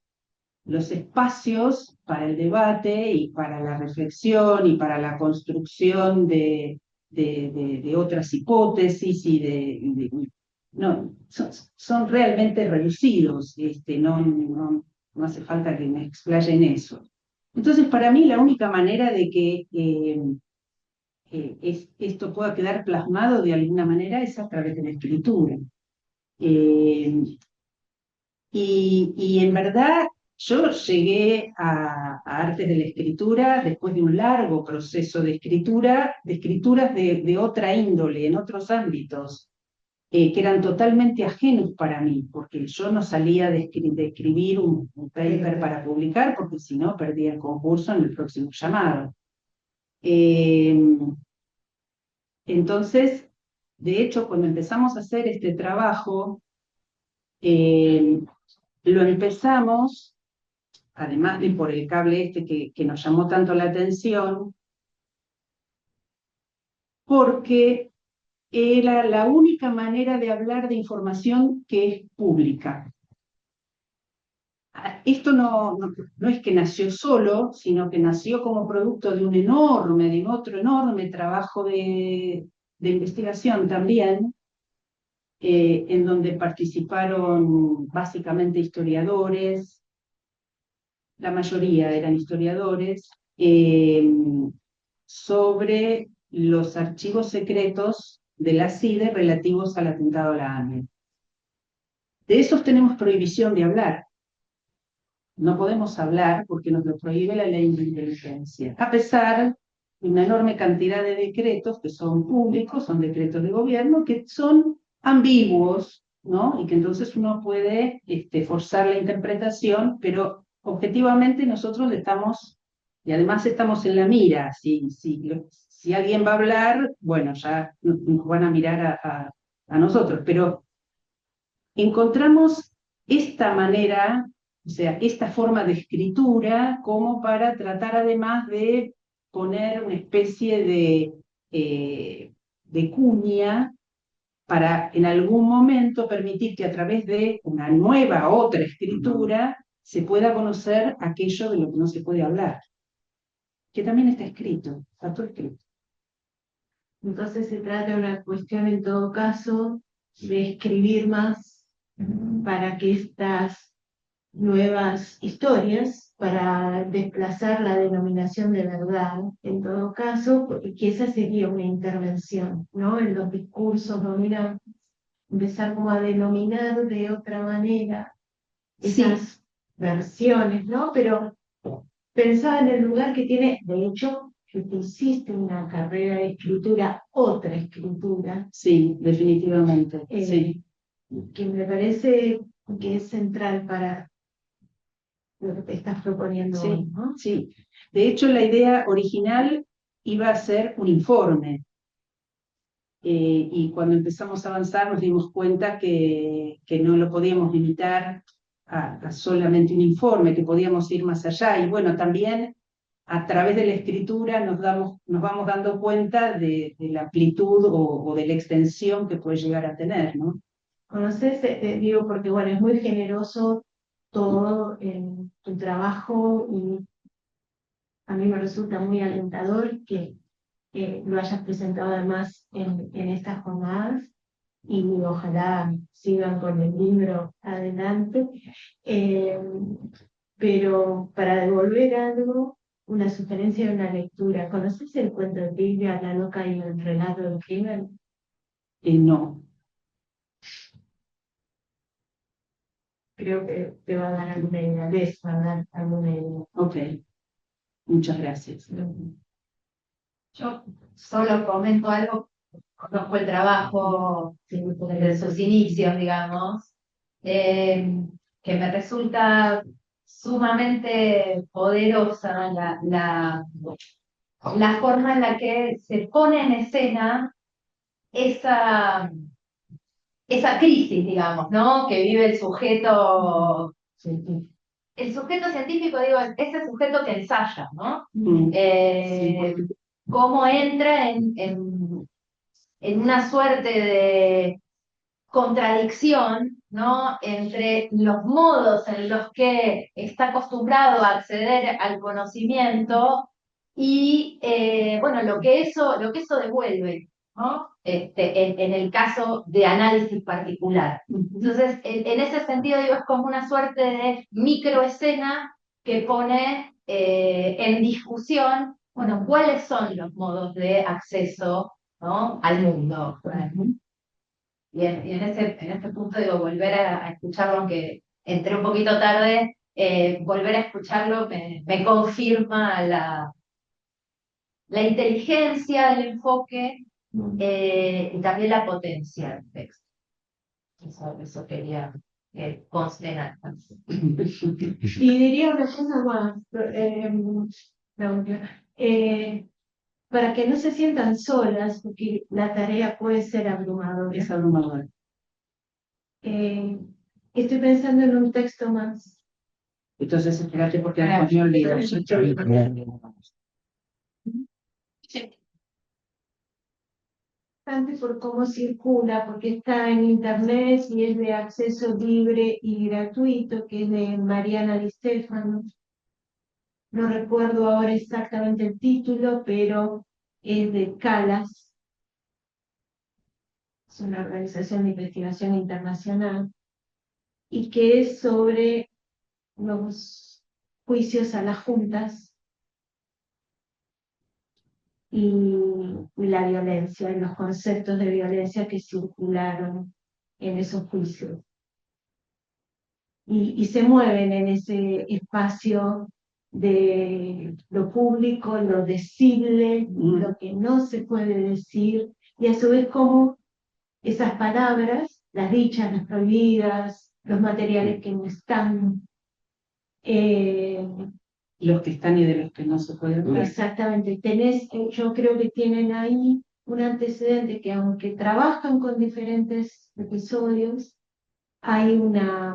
los espacios para el debate y para la reflexión y para la construcción de otras hipótesis y no, son realmente reducidos, no hace falta que me explaye en eso. Entonces, para mí, la única manera de que esto pueda quedar plasmado de alguna manera es a través de la escritura. Y en verdad yo llegué a artes de la escritura después de un largo proceso de escritura, de escrituras de otra índole, en otros ámbitos, que eran totalmente ajenos para mí, porque yo no salía de escribir un paper para publicar, porque si no perdía el concurso en el próximo llamado. Entonces, de hecho, cuando empezamos a hacer este trabajo, lo empezamos, además de por el cable este que nos llamó tanto la atención, porque era la única manera de hablar de información que es pública. Esto no es que nació solo, sino que nació como producto de otro enorme trabajo de investigación también, en donde participaron básicamente historiadores, la mayoría eran historiadores, sobre los archivos secretos de la CIDE relativos al atentado a la AMIA. De esos tenemos prohibición de hablar. No podemos hablar porque nos lo prohíbe la ley de inteligencia, a pesar de una enorme cantidad de decretos que son públicos, son decretos de gobierno, que son ambiguos, ¿no? Y que entonces uno puede forzar la interpretación, pero objetivamente nosotros estamos, y además estamos en la mira. Si alguien va a hablar, bueno, ya nos van a mirar a nosotros, pero encontramos esta manera, o sea, esta forma de escritura, como para tratar además de poner una especie de cuña para en algún momento permitir que a través de una nueva, otra escritura, se pueda conocer aquello de lo que no se puede hablar, que también está todo escrito. Entonces se trata de una cuestión en todo caso de escribir más para que estas nuevas historias, para desplazar la denominación de verdad, en todo caso, porque esa sería una intervención, ¿no? En los discursos dominantes, empezar como a denominar de otra manera esas versiones, ¿no? Pero pensaba en el lugar que tiene, de hecho, que tú hiciste una carrera de escritura, otra escritura. Sí, definitivamente, sí. Que me parece que es central para lo que te estás proponiendo hoy, ¿no? Sí. De hecho, la idea original iba a ser un informe. Y cuando empezamos a avanzar nos dimos cuenta que no lo podíamos limitar a solamente un informe, que podíamos ir más allá. Y bueno, también a través de la escritura nos vamos dando cuenta de la amplitud o de la extensión que puede llegar a tener, ¿no? Conoces, digo, porque bueno, es muy generoso todo en tu trabajo y a mí me resulta muy alentador que lo hayas presentado además en estas jornadas y ojalá sigan con el libro adelante. Pero para devolver algo, una sugerencia de una lectura. ¿Conoces el cuento de Biblia, la loca y el relato del crimen? No. Creo que te va a dar alguna idea, les va a dar alguna idea. Ok, muchas gracias. Yo solo comento algo, conozco el trabajo desde sus inicios, digamos, que me resulta sumamente poderosa la forma en la que se pone en escena esa crisis, digamos, ¿no? Que vive el sujeto. El sujeto científico, digo, ese sujeto que ensaya, ¿no? Cómo entra en una suerte de contradicción, ¿no? Entre los modos en los que está acostumbrado a acceder al conocimiento y, bueno, lo que eso devuelve, ¿no? En el caso de análisis particular. Entonces, en ese sentido, digo, es como una suerte de microescena que pone en discusión, bueno, cuáles son los modos de acceso, ¿no?, al mundo. Y en este punto digo, volver a escucharlo, aunque entré un poquito tarde, volver a escucharlo me confirma la inteligencia del enfoque y también la potencia del texto. Eso quería que conste en acta. Y diría una cosa más, para que no se sientan solas, porque la tarea puede ser abrumadora. Es abrumador. Estoy pensando en un texto más. Entonces, espérate porque después me olvido. Por cómo circula, porque está en internet y es de acceso libre y gratuito, que es de Mariana Di Stefano. No recuerdo ahora exactamente el título, pero es de CALAS, es una organización de investigación internacional, y que es sobre los juicios a las juntas y la violencia, y los conceptos de violencia que circularon en esos juicios. Y se mueven en ese espacio de lo público, lo decible, lo que no se puede decir, y a su vez como esas palabras, las dichas, las prohibidas, los materiales que no están, Los que están y de los que no se pueden ver. exactamente, yo creo que tienen ahí un antecedente que aunque trabajan con diferentes episodios, hay una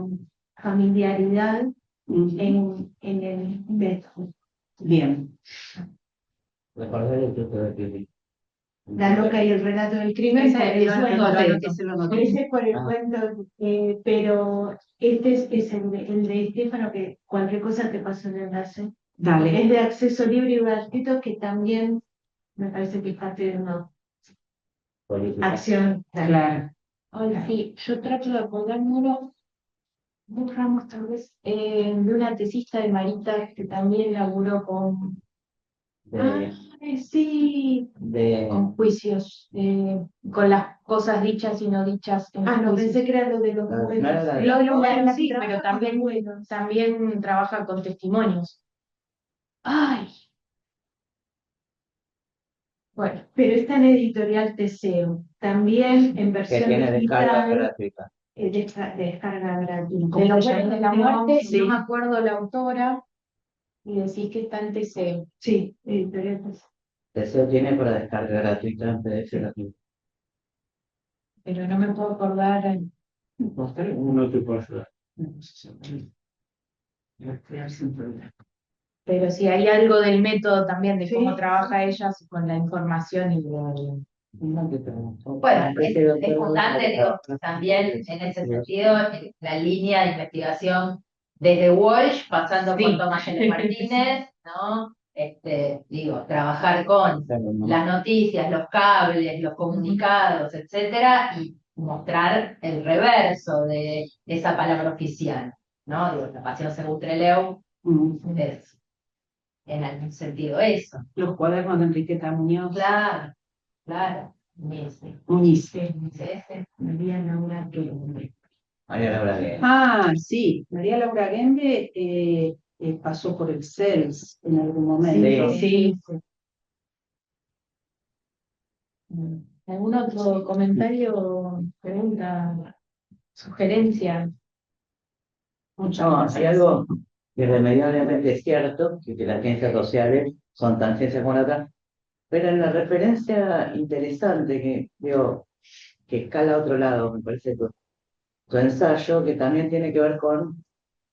familiaridad en el método. Bien. Recordar el truco de Pippi. La loca y el relato del crimen, Ese por lo el cuento. Ese por el cuento, pero este es el de Estefano, que cualquier cosa te paso el enlace. Dale. Es de acceso libre y gratuito, que también me parece que es parte de una Política. acción. Claro. Hola, sí, yo trato de acordármelo, dos ramos tal vez, de una tesista de Marita que también laburó con... sí, con juicios, con las cosas dichas y no dichas. No, pensé que era lo de los No era la de- Lo de los buenos, Sí, trabaja pero con también, los buenos. también trabaja con testimonios. Ay, bueno, pero está en editorial Teseo, también en Que versión tiene descarga digital, gratuita. descarga gratuita. De los buenos de la muerte, Sí. no me acuerdo la autora, y decís que está en TC. Sí, editorial Teseo. Deseo tiene para descarga gratuita en PDF gratuito. Pero no me puedo acordar. No te puedo ayudar. Pero sí hay algo del método también, de Sí. cómo trabaja ella con la información y Bueno, es importante, digo, también en ese sentido, la línea de investigación desde Walsh, pasando por Sí. Tomás L. Martínez, ¿no? Digo, trabajar con las noticias, los cables, los comunicados, etcétera, y mostrar el reverso de esa palabra oficial, ¿no? Digo, la pasión según Trelew es en algún sentido eso. Los cuadernos de Enriqueta Muñoz. Claro, claro. Sí. Muñiz. María Laura Gembe. María Laura Guerra. Ah, sí. María Laura Gembe pasó por el CELS en algún momento. Sí. ¿Algún otro comentario, pregunta, sugerencia? Muchas No, gracias. hay algo irremediablemente cierto, que las ciencias sociales son tan ciencias como la otra, pero en la referencia interesante que digo, que escala a otro lado, me parece tu ensayo, que también tiene que ver con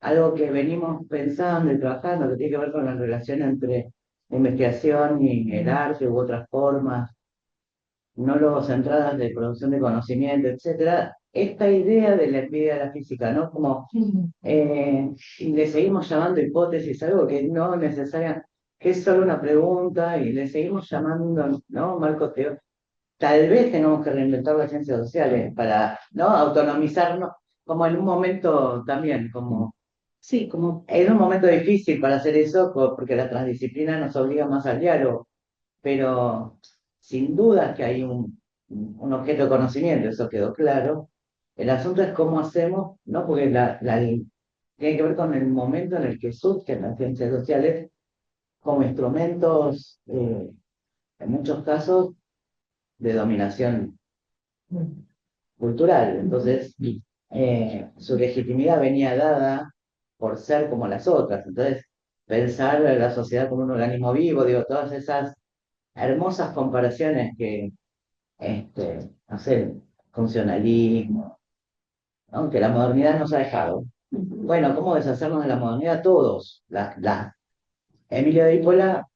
algo que venimos pensando y trabajando, que tiene que ver con la relación entre la investigación y el arte u otras formas, no luego centradas de producción de conocimiento, etcétera. Esta idea de la envidia de la física, ¿no? Como y le seguimos llamando hipótesis, algo que no necesaria, que es solo una pregunta, y le seguimos llamando, ¿no? Marco teórico. Tal vez tenemos que reinventar las ciencias sociales para, ¿no? Autonomizarnos, como en un momento también, como Sí, como Es un momento difícil para hacer eso porque la transdisciplina nos obliga más al diálogo, pero sin duda que hay un objeto de conocimiento, eso quedó claro. El asunto es cómo hacemos, ¿no? Porque tiene que ver con el momento en el que surgen las ciencias sociales como instrumentos, en muchos casos, de dominación cultural. Entonces, su legitimidad venía dada por ser como las otras. Entonces, pensar a la sociedad como un organismo vivo, digo, todas esas hermosas comparaciones que, no sé, funcionalismo, ¿no? Que la modernidad nos ha dejado. Bueno, ¿cómo deshacernos de la modernidad? Todos. Emilio de Ippola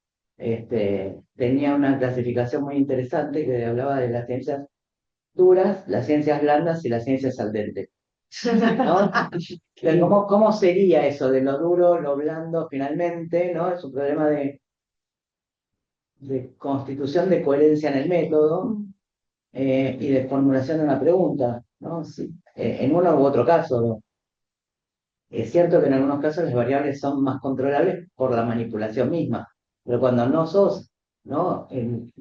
tenía una clasificación muy interesante que hablaba de las ciencias duras, las ciencias blandas y las ciencias al dente. ¿No? ¿Cómo sería eso de lo duro, lo blando finalmente? ¿No? Es un problema de constitución de coherencia en el método y de formulación de una pregunta, ¿no? Sí, en uno u otro caso, ¿no? Es cierto que en algunos casos las variables son más controlables por la manipulación misma, pero cuando no sos, ¿no? El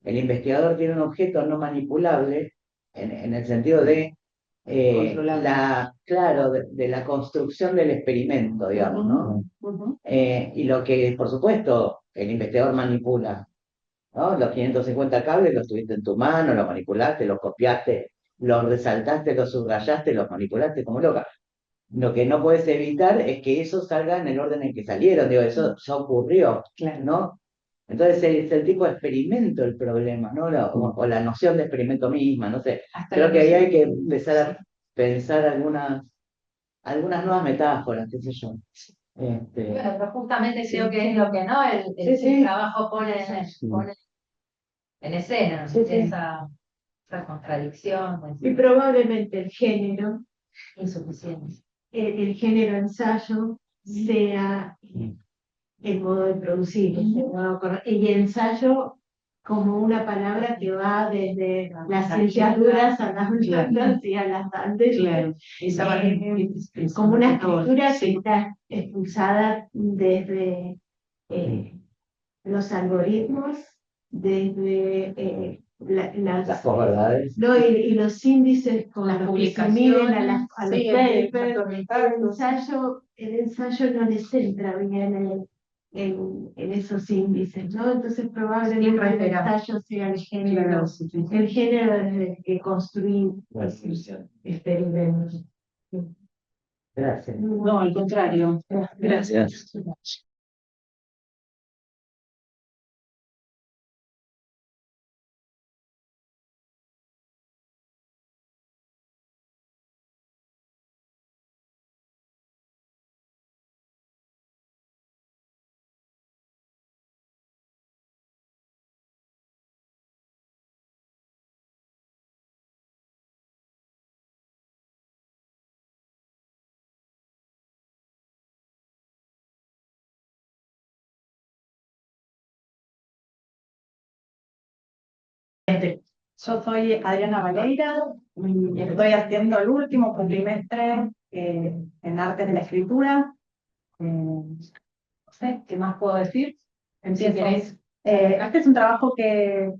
investigador tiene un objeto no manipulable en el sentido de claro, de la construcción del experimento, digamos, ¿no? Y lo que, por supuesto, el investigador manipula, ¿no? Los 550 cables los tuviste en tu mano, los manipulaste, los copiaste, los resaltaste, los subrayaste, los manipulaste como loca. Lo que no puedes evitar es que eso salga en el orden en que salieron, digo, eso ya ocurrió, ¿no? Entonces es el tipo de experimento el problema, ¿no? O la noción de experimento misma, no sé. Creo que ahí hay que empezar a pensar algunas nuevas metáforas, qué sé yo. Bueno, pero justamente creo que es lo que no, el trabajo pone en escena, ¿no? Esa contradicción, Y probablemente el género, insuficiencia. el género ensayo sea el modo de producir, y ensayo como una palabra que va desde las ciencias duras a las blandas y a las andes, como una escritura que está expulsada desde los algoritmos, desde Las posverdades. no, y los índices con Las los que se miden a los publicaciones, papers. El ensayo no les entra bien en esos índices, ¿no? Entonces probablemente el ensayo sea el género desde el que construir experimentos. Gracias. no, al contrario. Gracias. Yo soy Adriana Valeira y estoy haciendo el último cuatrimestre en Artes de la Escritura. No sé, ¿qué más puedo decir? Empiezo. Este es un trabajo que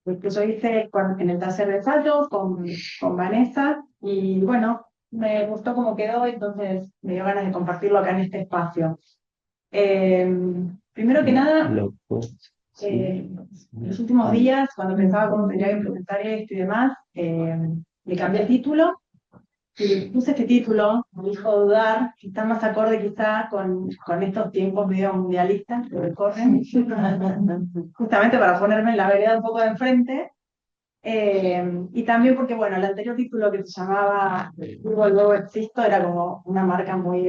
yo hice en el taller de ensayo con Vanessa y bueno, me gustó cómo quedó, entonces me dio ganas de compartirlo acá en este espacio. Primero que nada, en los últimos días, cuando pensaba cómo tendría que presentar esto y demás, le cambié el título y puse este título, me hizo dudar, que está más acorde quizá con estos tiempos medio mundialistas que corren, justamente para ponerme en la vereda un poco de enfrente. Y también porque, bueno, el anterior título que se llamaba Vivo, luego existo era como una marca muy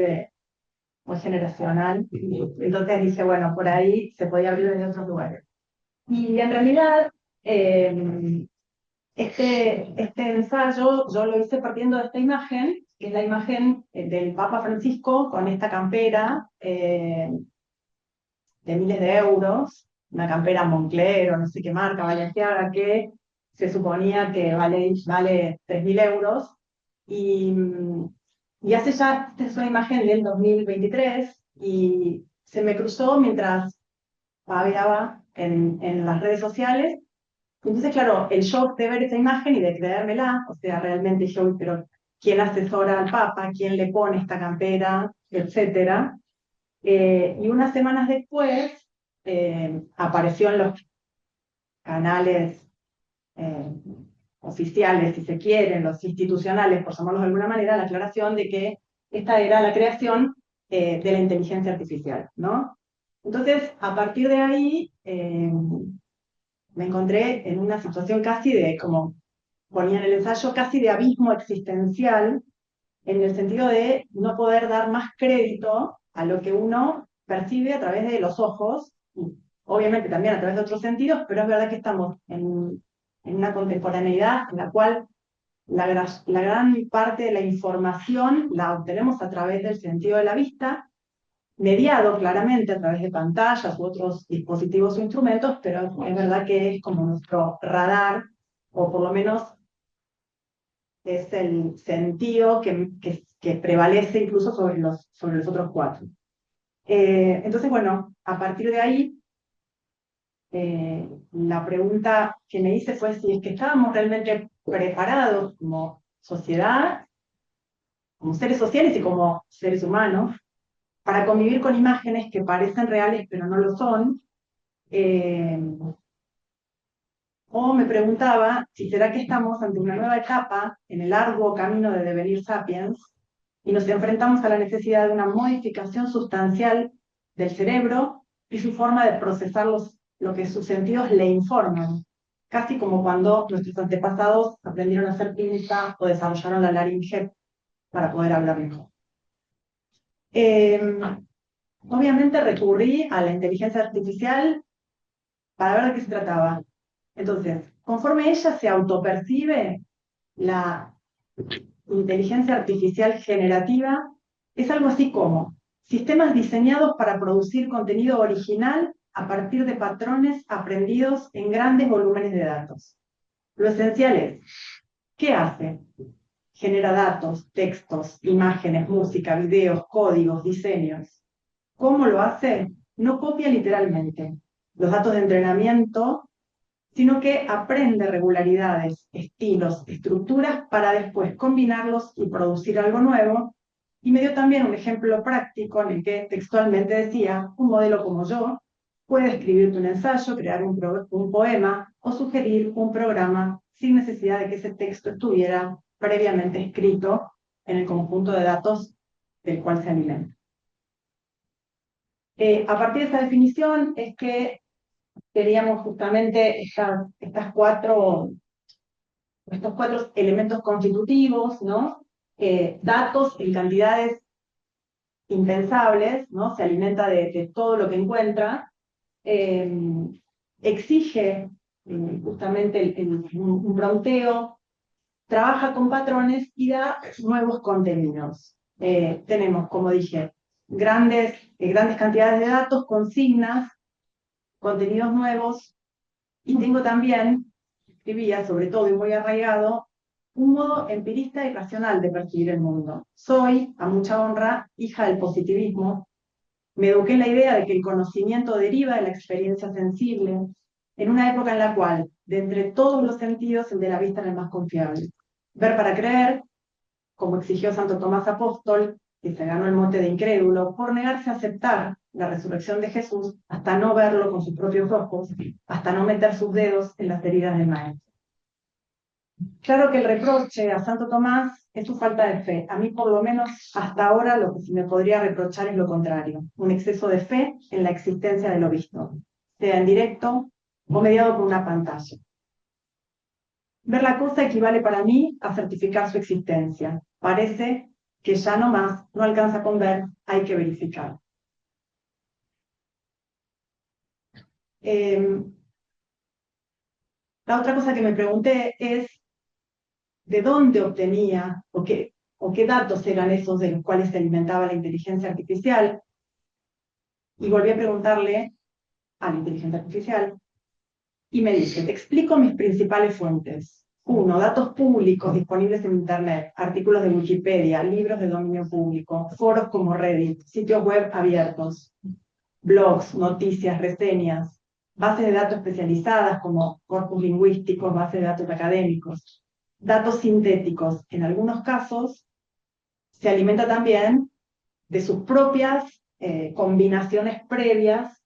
generacional. Entonces dije, bueno, por ahí se podía abrir desde otros lugares. Y en realidad, este ensayo yo lo hice partiendo de esta imagen, que es la imagen del Papa Francisco con esta campera de miles de euros, una campera Moncler o no sé qué marca, Balenciaga, que se suponía que vale 3.000 euros. Y Y hace ya, esta es una imagen del 2023, y se me cruzó mientras babeaba en las redes sociales. Entonces, claro, el shock de ver esa imagen y de creérmela, o sea, realmente yo, pero ¿quién asesora al Papa? ¿Quién le pone esta campera? Etcétera. Y unas semanas después apareció en los canales eh, oficiales, si se quieren, los institucionales, por llamarlos de alguna manera, la aclaración de que esta era la creación de la inteligencia artificial, ¿no? Entonces, a partir de ahí, me encontré en una situación casi de, como ponía en el ensayo, casi de abismo existencial, en el sentido de no poder dar más crédito a lo que uno percibe a través de los ojos, y obviamente también a través de otros sentidos, pero es verdad que estamos en una contemporaneidad en la cual la gran parte de la información la obtenemos a través del sentido de la vista, mediado claramente a través de pantallas u otros dispositivos o instrumentos, pero es verdad que es como nuestro radar, o por lo menos es el sentido que prevalece incluso sobre los otros cuatro. Entonces, bueno, a partir de ahí, la pregunta que me hice fue si es que estábamos realmente preparados como sociedad, como seres sociales y como seres humanos, para convivir con imágenes que parecen reales pero no lo son. O me preguntaba si será que estamos ante una nueva etapa en el arduo camino de devenir sapiens y nos enfrentamos a la necesidad de una modificación sustancial del cerebro y su forma de procesar lo que sus sentidos le informan, casi como cuando nuestros antepasados aprendieron a hacer pinza o desarrollaron la laringe para poder hablar mejor. Obviamente recurrí a la inteligencia artificial para ver de qué se trataba. Entonces, conforme ella se autopercibe, la inteligencia artificial generativa es algo así como sistemas diseñados para producir contenido original a partir de patrones aprendidos en grandes volúmenes de datos. Lo esencial es, ¿qué hace? Genera datos, textos, imágenes, música, videos, códigos, diseños. ¿Cómo lo hace? No copia literalmente los datos de entrenamiento, sino que aprende regularidades, estilos, estructuras para después combinarlos y producir algo nuevo. Y me dio también un ejemplo práctico en el que textualmente decía, un modelo como yo puede escribirte un ensayo, crear un poema o sugerir un programa sin necesidad de que ese texto estuviera previamente escrito en el conjunto de datos del cual se alimenta. A partir de esta definición es que teníamos justamente estos cuatro elementos constitutivos, ¿no? Datos en cantidades impensables, ¿no? Se alimenta de todo lo que encuentra, exige justamente un prompteo, trabaja con patrones y da nuevos contenidos. Tenemos, como dije, grandes cantidades de datos, consignas, contenidos nuevos, y tengo también, escribía sobre todo y muy arraigado, un modo empirista y racional de percibir el mundo. Soy, a mucha honra, hija del positivismo. Me eduqué en la idea de que el conocimiento deriva de la experiencia sensible, en una época en la cual, de entre todos los sentidos, el de la vista era el más confiable. Ver para creer, como exigió Santo Tomás Apóstol, que se ganó el mote de incrédulo, por negarse a aceptar la resurrección de Jesús, hasta no verlo con sus propios ojos, hasta no meter sus dedos en las heridas del Maestro. Claro que el reproche a Santo Tomás es su falta de fe. A mí, por lo menos, hasta ahora, lo que se me podría reprochar es lo contrario, un exceso de fe en la existencia de lo visto, sea en directo o mediado por una pantalla. Ver la cosa equivale para mí a certificar su existencia. Parece que ya no más, no alcanza con ver, hay que verificar. La otra cosa que me pregunté es de dónde obtenía o qué datos eran esos de los cuales se alimentaba la inteligencia artificial. Y volví a preguntarle a la inteligencia artificial y me dice, te explico mis principales fuentes. Uno, datos públicos disponibles en Internet, artículos de Wikipedia, libros de dominio público, foros como Reddit, sitios web abiertos, blogs, noticias, reseñas, bases de datos especializadas como corpus lingüísticos, bases de datos académicos, datos sintéticos. En algunos casos se alimenta también de sus propias combinaciones previas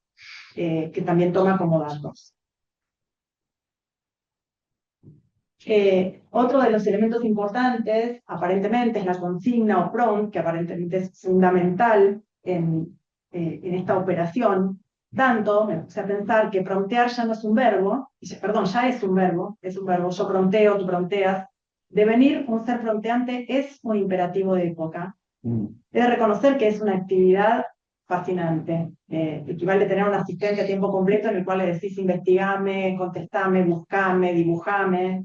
que también toma como datos. Otro de los elementos importantes, aparentemente, es la consigna o prompt, que aparentemente es fundamental en esta operación. Tanto me puse a pensar que promptear ya no es un verbo, perdón, ya es un verbo, yo prompteo, tú prompteas. Devenir un ser prompteante es un imperativo de época. He de reconocer que es una actividad fascinante. Equivale a tener una asistencia a tiempo completo en el cual le decís investigame, contestame, buscame, dibujame.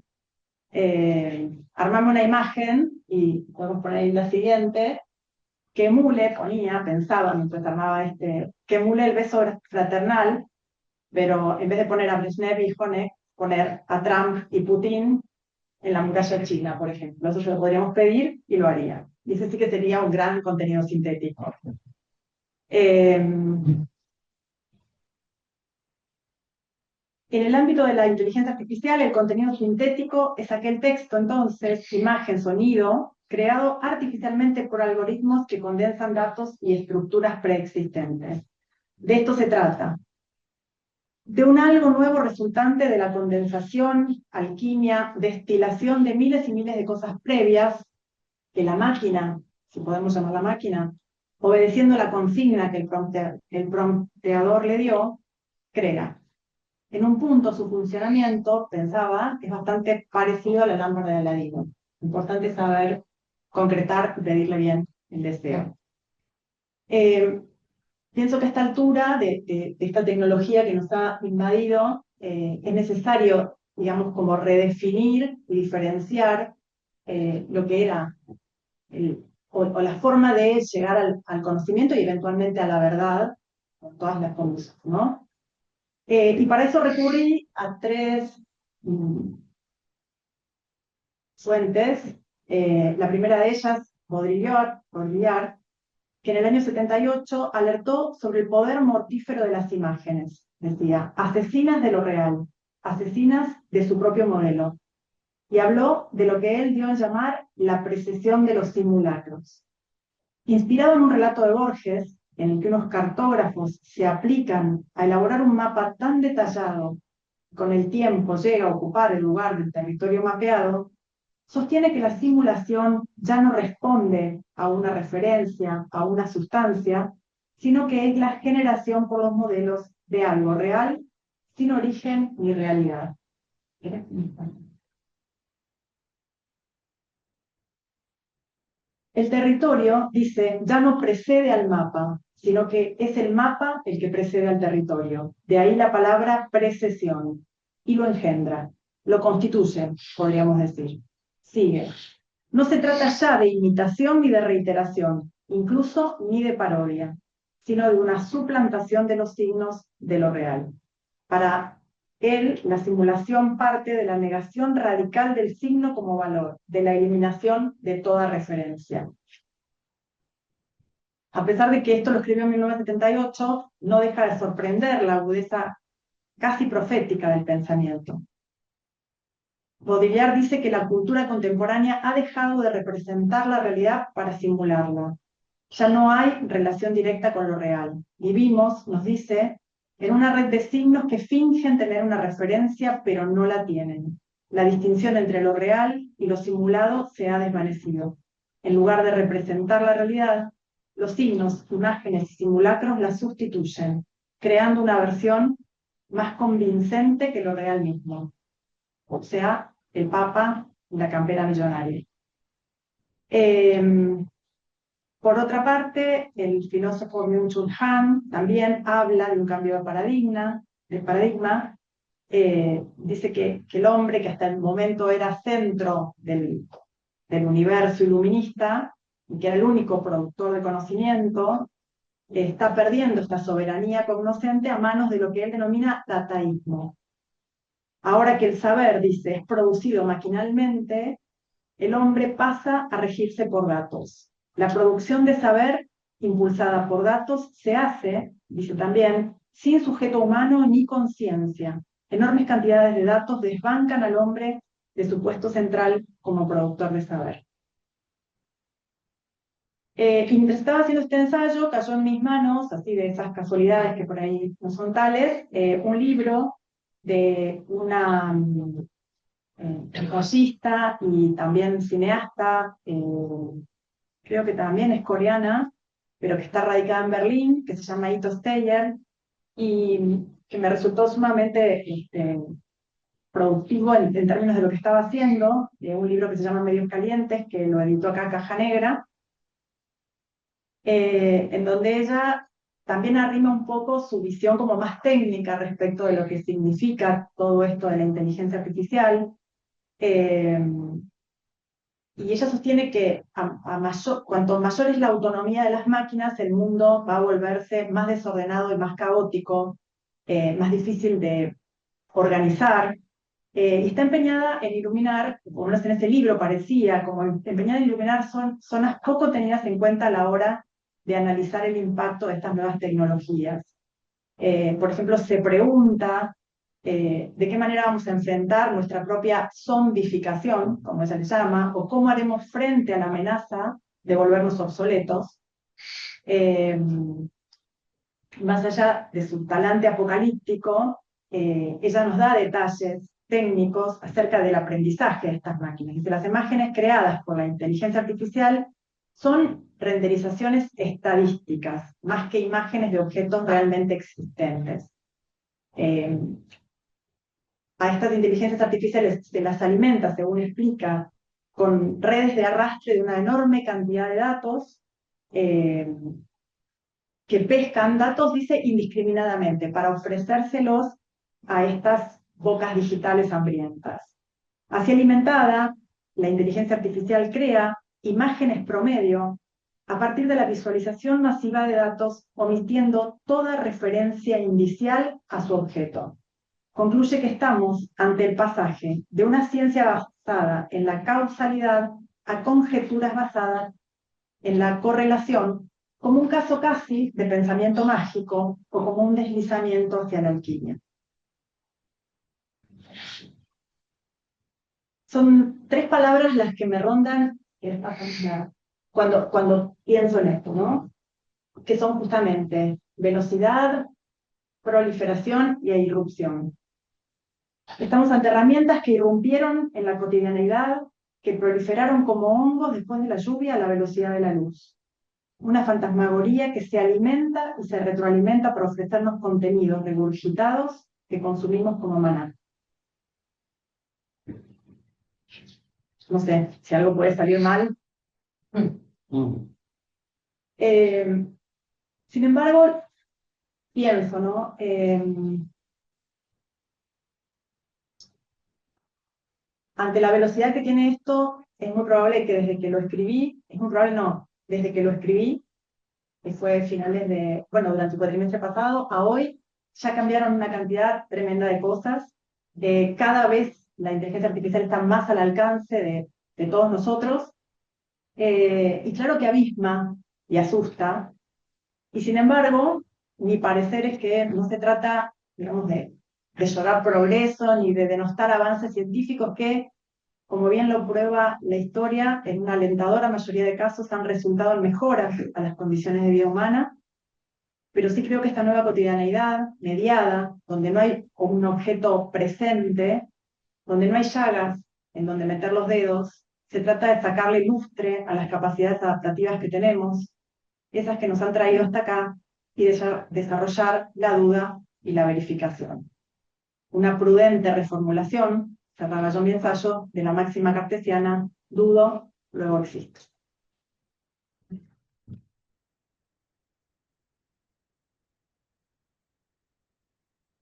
Armame una imagen, y podemos poner ahí la siguiente, que emule, pensaba mientras armaba que emule el beso fraternal, pero en vez de poner a Brezhnev y Honeck, poner a Trump y Putin en la muralla china, por ejemplo. Eso lo podríamos pedir y lo haría. Y ese sí que sería un gran contenido sintético. En el ámbito de la inteligencia artificial, el contenido sintético es aquel texto, entonces, imagen, sonido, creado artificialmente por algoritmos que condensan datos y estructuras preexistentes. De esto se trata. De un algo nuevo resultante de la condensación, alquimia, destilación de miles y miles de cosas previas que la máquina, si podemos llamar la máquina, obedeciendo la consigna que el prompteador le dio, crea. En un punto su funcionamiento, pensaba, es bastante parecido a la lámpara de Aladino. Importante saber concretar y pedirle bien el deseo. Pienso que a esta altura de esta tecnología que nos ha invadido, es necesario, digamos, como redefinir y diferenciar lo que era o la forma de llegar al conocimiento y eventualmente a la verdad, con todas las cosas, ¿no? Y para eso recurrí a tres fuentes. La primera de ellas, Baudrillard, que en el año 78 alertó sobre el poder mortífero de las imágenes. Decía, asesinas de lo real, asesinas de su propio modelo. Y habló de lo que él dio a llamar la precesión de los simulacros. Inspirado en un relato de Borges, en el que unos cartógrafos se aplican a elaborar un mapa tan detallado, con el tiempo llega a ocupar el lugar del territorio mapeado, sostiene que la simulación ya no responde a una referencia, a una sustancia, sino que es la generación por los modelos de algo real, sin origen ni realidad. El territorio, dice, ya no precede al mapa, sino que es el mapa el que precede al territorio. De ahí la palabra precesión. Y lo engendra, lo constituye, podríamos decir. Sigue. No se trata ya de imitación ni de reiteración, incluso ni de parodia, sino de una suplantación de los signos de lo real. Para él, la simulación parte de la negación radical del signo como valor, de la eliminación de toda referencia. A pesar de que esto lo escribió en 1978, no deja de sorprender la agudeza casi profética del pensamiento. Baudrillard dice que la cultura contemporánea ha dejado de representar la realidad para simularla. Ya no hay relación directa con lo real. Vivimos, nos dice, en una red de signos que fingen tener una referencia, pero no la tienen. La distinción entre lo real y lo simulado se ha desvanecido. En lugar de representar la realidad, los signos, imágenes y simulacros la sustituyen, creando una versión más convincente que lo real mismo. O sea, el Papa y la campera millonaria. Por otra parte, el filósofo Byung-Chul Han también habla de un cambio de paradigma. Dice que el hombre, que hasta el momento era centro del universo iluminista, y que era el único productor de conocimiento, está perdiendo esta soberanía cognoscente a manos de lo que él denomina dataísmo. Ahora que el saber, dice, es producido maquinalmente, el hombre pasa a regirse por datos. La producción de saber, impulsada por datos, se hace, dice también, sin sujeto humano ni conciencia. Enormes cantidades de datos desbancan al hombre de su puesto central como productor de saber. Y mientras estaba haciendo este ensayo, cayó en mis manos, así de esas casualidades que por ahí no son tales, un libro de una ensayista y también cineasta, creo que también es coreana, pero que está radicada en Berlín, que se llama Ito Steyer, y que me resultó sumamente productivo en términos de lo que estaba haciendo, un libro que se llama Medios Calientes, que lo editó acá Caja Negra, en donde ella también arrima un poco su visión como más técnica respecto de lo que significa todo esto de la inteligencia artificial. Y ella sostiene que cuanto mayor es la autonomía de las máquinas, el mundo va a volverse más desordenado y más caótico, más difícil de organizar. Y está empeñada en iluminar, por lo menos en ese libro parecía, como empeñada en iluminar zonas poco tenidas en cuenta a la hora de analizar el impacto de estas nuevas tecnologías. Por ejemplo, se pregunta de qué manera vamos a enfrentar nuestra propia zombificación, como ella le llama, o cómo haremos frente a la amenaza de volvernos obsoletos. Más allá de su talante apocalíptico, ella nos da detalles técnicos acerca del aprendizaje de estas máquinas. Dice, las imágenes creadas por la inteligencia artificial son renderizaciones estadísticas, más que imágenes de objetos realmente existentes. A estas inteligencias artificiales se las alimenta, según explica, con redes de arrastre de una enorme cantidad de datos, que pescan datos, dice, indiscriminadamente, para ofrecérselos a estas bocas digitales hambrientas. Así alimentada, la inteligencia artificial crea imágenes promedio a partir de la visualización masiva de datos, omitiendo toda referencia indicial a su objeto. Concluye que estamos ante el pasaje de una ciencia basada en la causalidad a conjeturas basadas en la correlación, como un caso casi de pensamiento mágico o como un deslizamiento hacia la alquimia. Son tres palabras las que me rondan cuando pienso en esto, ¿no? Que son justamente velocidad, proliferación e irrupción. Estamos ante herramientas que irrumpieron en la cotidianeidad, que proliferaron como hongos después de la lluvia a la velocidad de la luz. Una fantasmagoría que se alimenta y se retroalimenta para ofrecernos contenidos regurgitados que consumimos como maná. No sé si algo puede salir mal. Sin embargo, pienso, ¿no? Ante la velocidad que tiene esto, es muy probable que desde que lo escribí, desde que lo escribí, que fue durante el cuatrimestre pasado, a hoy, ya cambiaron una cantidad tremenda de cosas. Cada vez la inteligencia artificial está más al alcance de todos nosotros. Y claro que abisma y asusta. Y sin embargo, mi parecer es que no se trata, digamos, de llorar progreso ni de denostar avances científicos que, como bien lo prueba la historia, en una alentadora mayoría de casos han resultado en mejoras a las condiciones de vida humana, pero sí creo que esta nueva cotidianeidad mediada, donde no hay un objeto presente, donde no hay llagas en donde meter los dedos, se trata de sacarle lustre a las capacidades adaptativas que tenemos, esas que nos han traído hasta acá, y desarrollar la duda y la verificación. Una prudente reformulación, cerraba yo mi ensayo, de la máxima cartesiana: dudo, luego existo.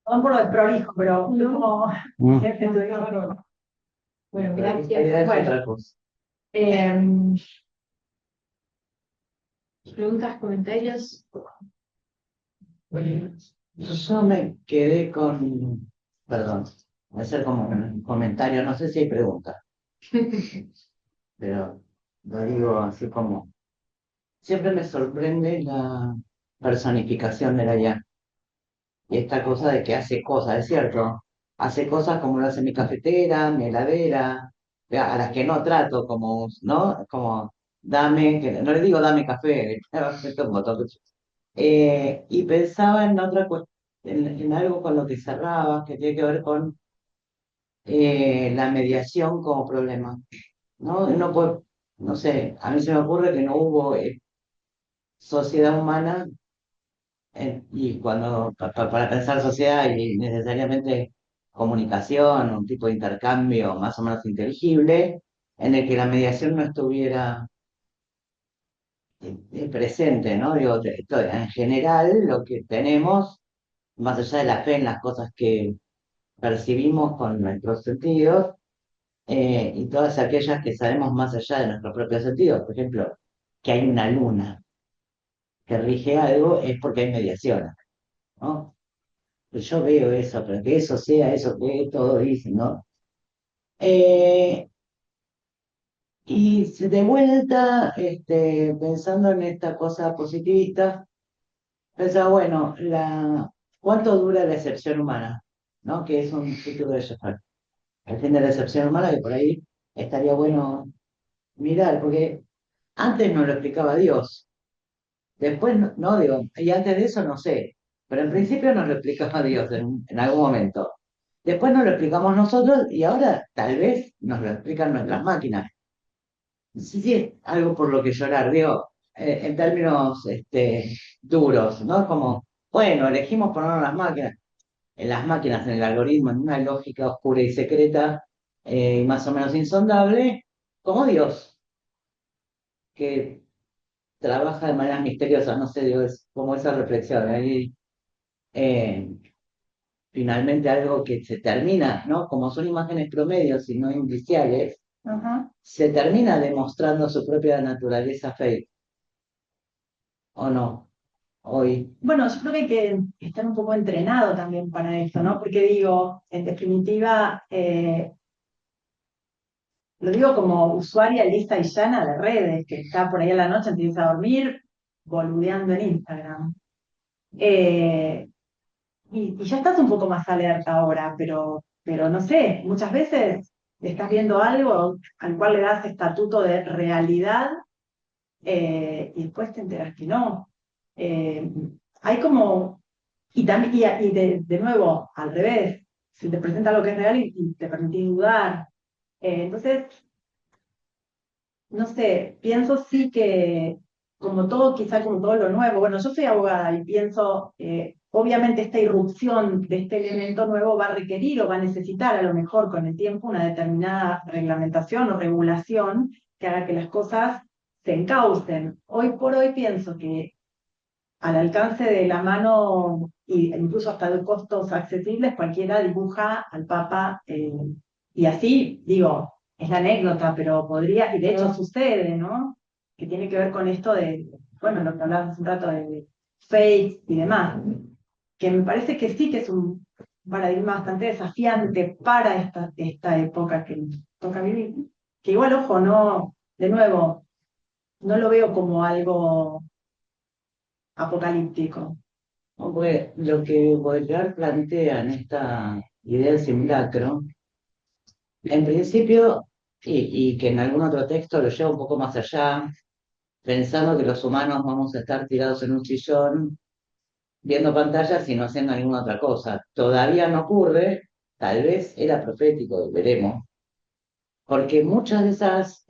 Perdón por lo desprolijo, pero no. Bueno, gracias. Bueno, preguntas, comentarios. Yo me quedé con, perdón, Va a ser como un comentario, no sé si hay preguntas, pero lo digo así como, siempre me sorprende la personificación de la IA. Y esta cosa de que hace cosas, es cierto, hace cosas como lo hace mi cafetera, mi heladera, a las que no trato como, ¿no? Como, dame, que no le digo dame café, esto es un botón. Y pensaba en otra cuestión, en algo con lo que cerraba, que tiene que ver con la mediación como problema, ¿no? No puede, no sé, a mí se me ocurre que no hubo sociedad humana y cuando para pensar sociedad y necesariamente comunicación, un tipo de intercambio más o menos inteligible, en el que la mediación no estuviera presente, ¿no? Digo, en general lo que tenemos, más allá de la fe en las cosas que percibimos con nuestros sentidos, y todas aquellas que sabemos más allá de nuestros propios sentidos, por ejemplo, que hay una luna que rige algo, es porque hay mediación, ¿no? Pues yo veo eso, pero que eso sea eso que todos dicen, ¿no? Eh, y de vuelta, pensando en esta cosa positivista, pensaba, bueno, ¿cuánto dura la excepción humana? ¿No? Que es un título de Sheffield. El fin de la excepción humana, que por ahí estaría bueno mirar, porque antes nos lo explicaba Dios, después no digo, y antes de eso no sé, pero en principio nos lo explicaba Dios en algún momento. Después nos lo explicamos nosotros y ahora tal vez nos lo explican nuestras máquinas. Sí, sí, algo por lo que llorar, digo, en términos duros, ¿no? Como, bueno, elegimos poner las máquinas, en el algoritmo, en una lógica oscura y secreta, y más o menos insondable, como Dios, que trabaja de manera misteriosa, no sé, digo, es como esa reflexión. Ahí, eh, finalmente algo que se termina, ¿no? Como son imágenes promedios y no indiciales, Ajá. se termina demostrando su propia naturaleza fake, ¿o no? Hoy. Bueno, yo creo que hay que estar un poco entrenado también para esto, ¿no? Porque digo, en definitiva, lo digo como usuaria lista y llana de redes, que está por ahí a la noche antes de irse a dormir, boludeando en Instagram. Eh, y ya estás un poco más alerta ahora, pero no sé, muchas veces estás viendo algo al cual le das estatuto de realidad, y después te enteras que no. Eh, hay como, y, también, y de nuevo, al revés, se te presenta lo que es real y te permitís dudar. Entonces, no sé, pienso sí que como todo, quizá como todo lo nuevo, bueno, yo soy abogada y pienso, obviamente esta irrupción de este elemento nuevo va a requerir o va a necesitar a lo mejor con el tiempo una determinada reglamentación o regulación que haga que las cosas se encaucen. Hoy por hoy pienso que al alcance de la mano e incluso hasta de costos accesibles, cualquiera dibuja al Papa, y así, digo, es la anécdota, pero podría, y de hecho sucede, ¿no? Que tiene que ver con esto de, bueno, lo que hablabas hace un rato de fake y demás, que me parece que sí que es un paradigma bastante desafiante para esta época que nos toca vivir, que igual, ojo, no, de nuevo, no lo veo como algo apocalíptico. Hombre, lo que Baudrillard plantea en esta idea del simulacro, en principio, y que en algún otro texto lo lleva un poco más allá, pensando que los humanos vamos a estar tirados en un sillón viendo pantallas y no haciendo ninguna otra cosa. Todavía no ocurre, tal vez era profético, veremos, porque muchas de esas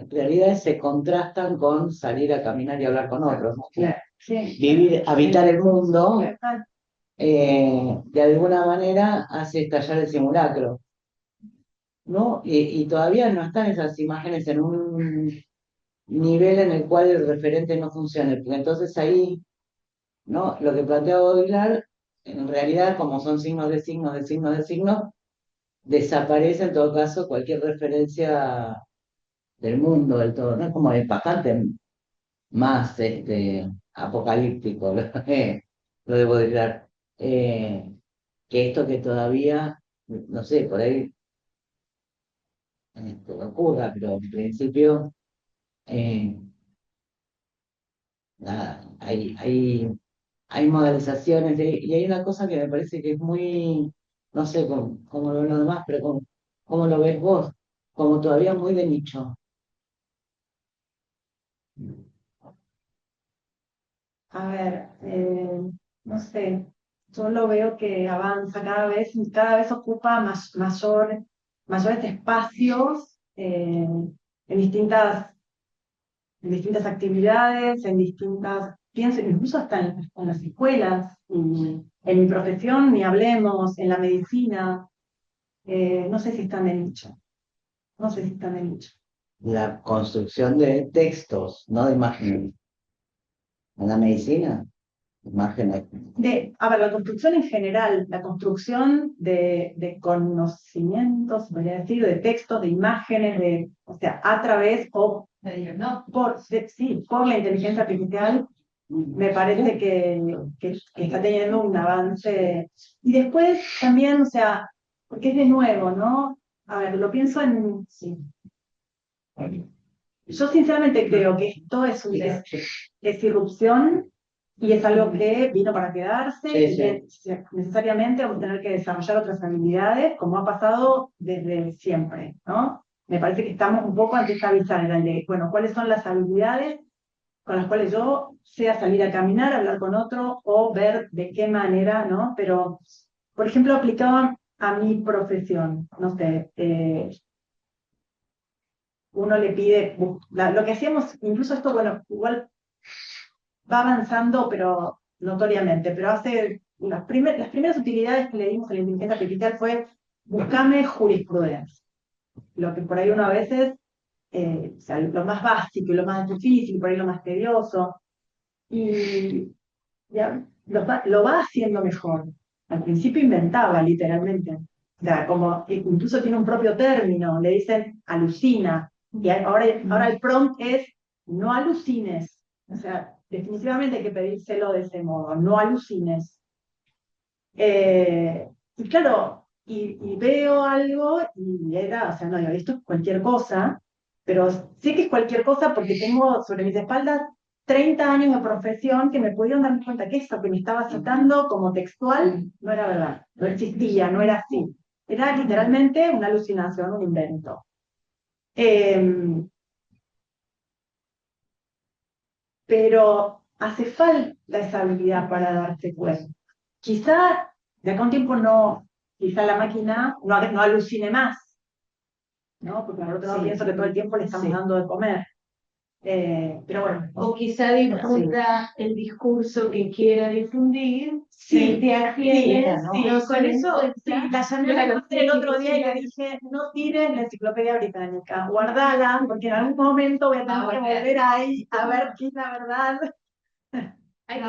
realidades se contrastan con salir a caminar y hablar con otros, ¿no? Claro, sí. Vivir, habitar el mundo, de alguna manera hace estallar el simulacro, ¿no? Y todavía no están esas imágenes en un nivel en el cual el referente no funcione, porque entonces ahí, ¿no? Lo que plantea Baudrillard, en realidad, como son signos de signos de signos de signos, desaparece en todo caso cualquier referencia del mundo, del todo, ¿no? Es como es bastante más apocalíptico lo de Baudrillard, que esto que todavía no sé, por ahí ocurra, pero en principio, eh, nada, hay modelizaciones y hay una cosa que me parece que es muy, no sé cómo lo ven los demás, pero cómo lo ves vos, como todavía muy de nicho. A ver, no sé, yo lo veo que avanza cada vez ocupa mayores espacios en distintas actividades, pienso incluso hasta en las escuelas, en mi profesión, ni hablemos, en la medicina, no sé si están de nicho, no sé si están de nicho. La construcción de textos, no de imágenes. En la medicina, imágenes. A ver, la construcción en general, la construcción de conocimientos, voy a decir, de textos, de imágenes, o sea, a través o ¿no? sí, por la inteligencia artificial, me parece que está teniendo un avance. Y después también, o sea, porque es de nuevo, ¿no? A ver, lo pienso en... Sí. Yo sinceramente creo que esto es irrupción y es algo que vino para quedarse y que necesariamente vamos a tener que desarrollar otras habilidades, como ha pasado desde siempre, ¿no? Me parece que estamos un poco ante esta bisagra de, bueno, ¿cuáles son las habilidades con las cuales yo sea salir a caminar, hablar con otro o ver de qué manera, ¿no? Pero, por ejemplo, aplicado a mi profesión, no sé, uno le pide, lo que hacíamos, incluso esto, bueno, igual va avanzando, pero notoriamente, pero hace las primeras utilidades que le dimos a la inteligencia artificial fue buscame jurisprudencia. Lo que por ahí uno a veces, o sea, lo más básico y lo más difícil, por ahí lo más tedioso, y ya lo va haciendo mejor. Al principio inventaba, literalmente. O sea, como incluso tiene un propio término, le dicen alucina, y ahora el prompt es no alucines. O sea, definitivamente hay que pedírselo de ese modo, no alucines. Y claro, y veo algo y era, o sea, no, digo, esto es cualquier cosa, pero sé que es cualquier cosa porque tengo sobre mis espaldas 30 años de profesión que me pudieron dar cuenta que esto que me estaba citando como textual no era verdad, no existía, no era así. Era literalmente una alucinación, un invento. Pero hace falta esa habilidad para darte cuenta. Quizá de acá a un tiempo no, quizá la máquina no alucine más, ¿no? Porque por otro lado pienso que todo el tiempo le estamos dando de comer. Pero bueno. O quizá difunda el discurso que quiera difundir frente a quienes no con eso, la llamé el otro día y le dije, no tires la enciclopedia británica, guardala, porque en algún momento voy a tener que volver ahí a ver qué es la verdad.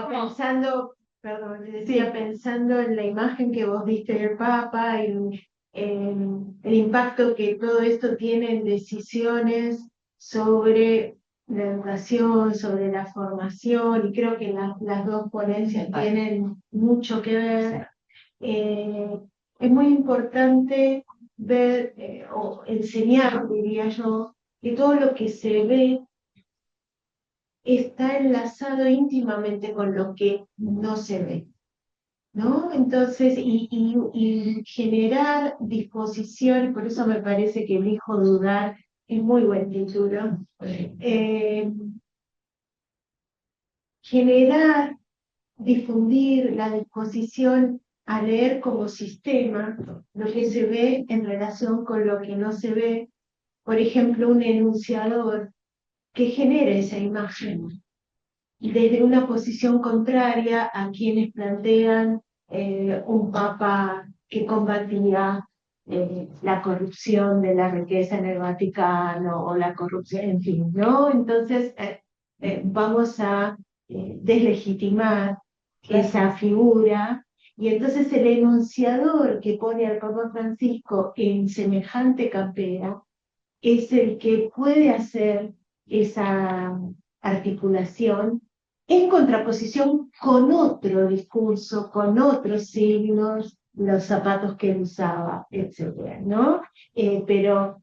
Pensando, perdón, le decía, pensando en la imagen que vos diste del Papa, en el impacto que todo esto tiene en decisiones sobre la educación, sobre la formación, y creo que las dos ponencias tienen mucho que ver. Es muy importante ver o enseñar, diría yo, que todo lo que se ve está enlazado íntimamente con lo que no se ve, ¿no? Entonces, y generar disposición, por eso me parece que Elijo Dudar es muy buen título, generar, difundir la disposición a leer como sistema lo que se ve en relación con lo que no se ve, por ejemplo, un enunciador que genere esa imagen desde una posición contraria a quienes plantean un papa que combatía la corrupción de la riqueza en el Vaticano o la corrupción, en fin, ¿no? Entonces vamos a deslegitimar esa figura y entonces el enunciador que pone al Papa Francisco en semejante campera es el que puede hacer esa articulación en contraposición con otro discurso, con otros signos los zapatos que él usaba, etcétera, ¿no? Pero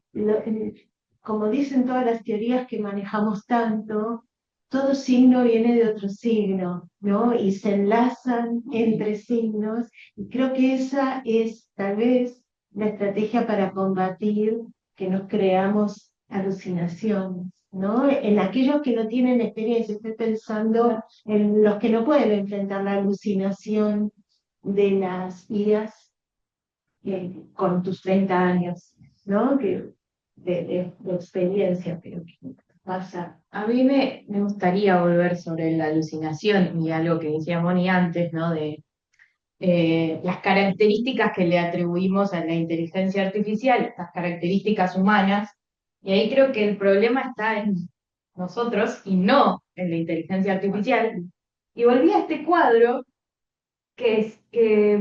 como dicen todas las teorías que manejamos tanto, todo signo viene de otro signo, ¿no? Y se enlazan entre signos, y creo que esa es tal vez la estrategia para combatir que nos creamos alucinaciones, ¿no? En aquellos que no tienen experiencia, estoy pensando en los que no pueden enfrentar la alucinación de las ideas con tus 30 años, ¿no? De experiencia, pero que pasa. A mí me gustaría volver sobre la alucinación y algo que decía Moni antes, ¿no? De las características que le atribuimos a la inteligencia artificial, las características humanas, y ahí creo que el problema está en nosotros y no en la inteligencia artificial. Y volví a este cuadro que es que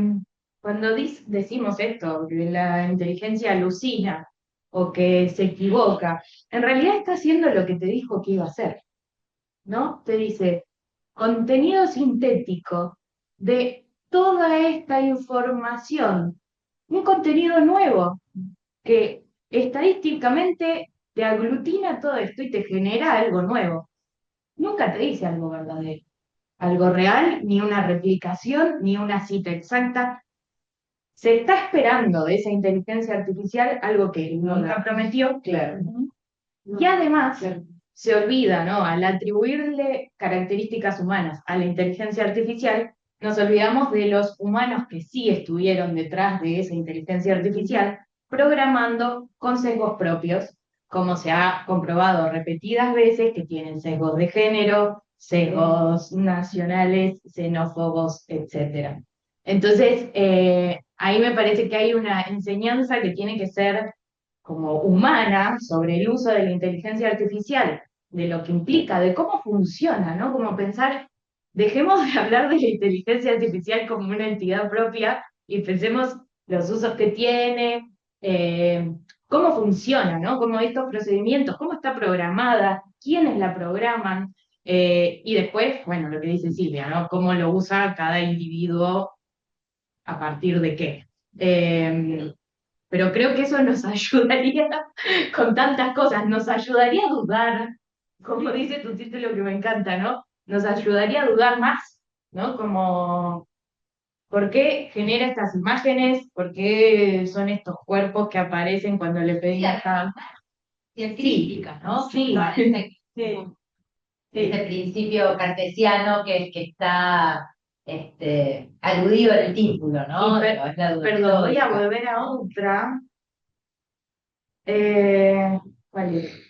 cuando decimos esto, que la inteligencia alucina o que se equivoca, en realidad está haciendo lo que te dijo que iba a hacer, ¿no? Te dice contenido sintético de toda esta información, un contenido nuevo que estadísticamente te aglutina todo esto y te genera algo nuevo. Nunca te dice algo verdadero, algo real, ni una replicación, ni una cita exacta. Se está esperando de esa inteligencia artificial algo que nunca prometió. Claro. Y además se olvida, ¿no? Al atribuirle características humanas a la inteligencia artificial, nos olvidamos de los humanos que sí estuvieron detrás de esa inteligencia artificial, programando con sesgos propios, como se ha comprobado repetidas veces, que tienen sesgos de género, sesgos nacionales, xenófobos, etc. Entonces, ahí me parece que hay una enseñanza que tiene que ser como humana sobre el uso de la inteligencia artificial, de lo que implica, de cómo funciona, ¿no? Como pensar, dejemos de hablar de la inteligencia artificial como una entidad propia y pensemos los usos que tiene, cómo funciona, ¿no? Cómo estos procedimientos, cómo está programada, quiénes la programan, y después, bueno, lo que dice Silvia, ¿no? Cómo lo usa cada individuo a partir de qué. Pero creo que eso nos ayudaría con tantas cosas, nos ayudaría a dudar, como dice tu título que me encanta, ¿no? Nos ayudaría a dudar más, ¿no? Como, ¿por qué genera estas imágenes? ¿Por qué son estos cuerpos que aparecen cuando le pedimos a... Científica, ¿no? Sí, Sí. Ese principio cartesiano que está aludido en el título, ¿no? Pero es la perdón, voy a lógica. volver a otra. ¿Cuál es?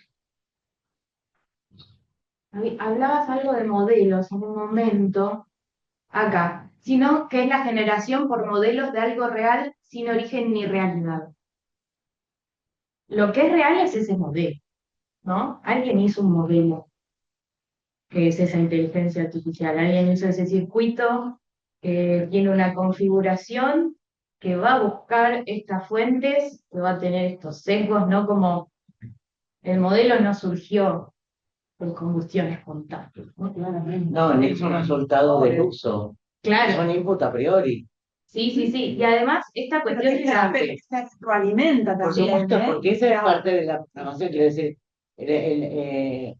Hablabas algo de modelos en un momento, acá, sino que es la generación por modelos de algo real sin origen ni realidad. Lo que es real es ese modelo, ¿no? Alguien hizo un modelo, que es esa inteligencia artificial. Alguien hizo ese circuito que tiene una configuración que va a buscar estas fuentes, que va a tener estos sesgos, ¿no? Como el modelo no surgió por combustión espontánea, ¿no? Claramente. No, es un resultado del uso. Claro. Son input a priori. Sí, sí, sí. Y además, esta Pero cuestión que de la... se retroalimenta Por también, supuesto, ¿eh? porque esa es parte de la programación. Quiere decir,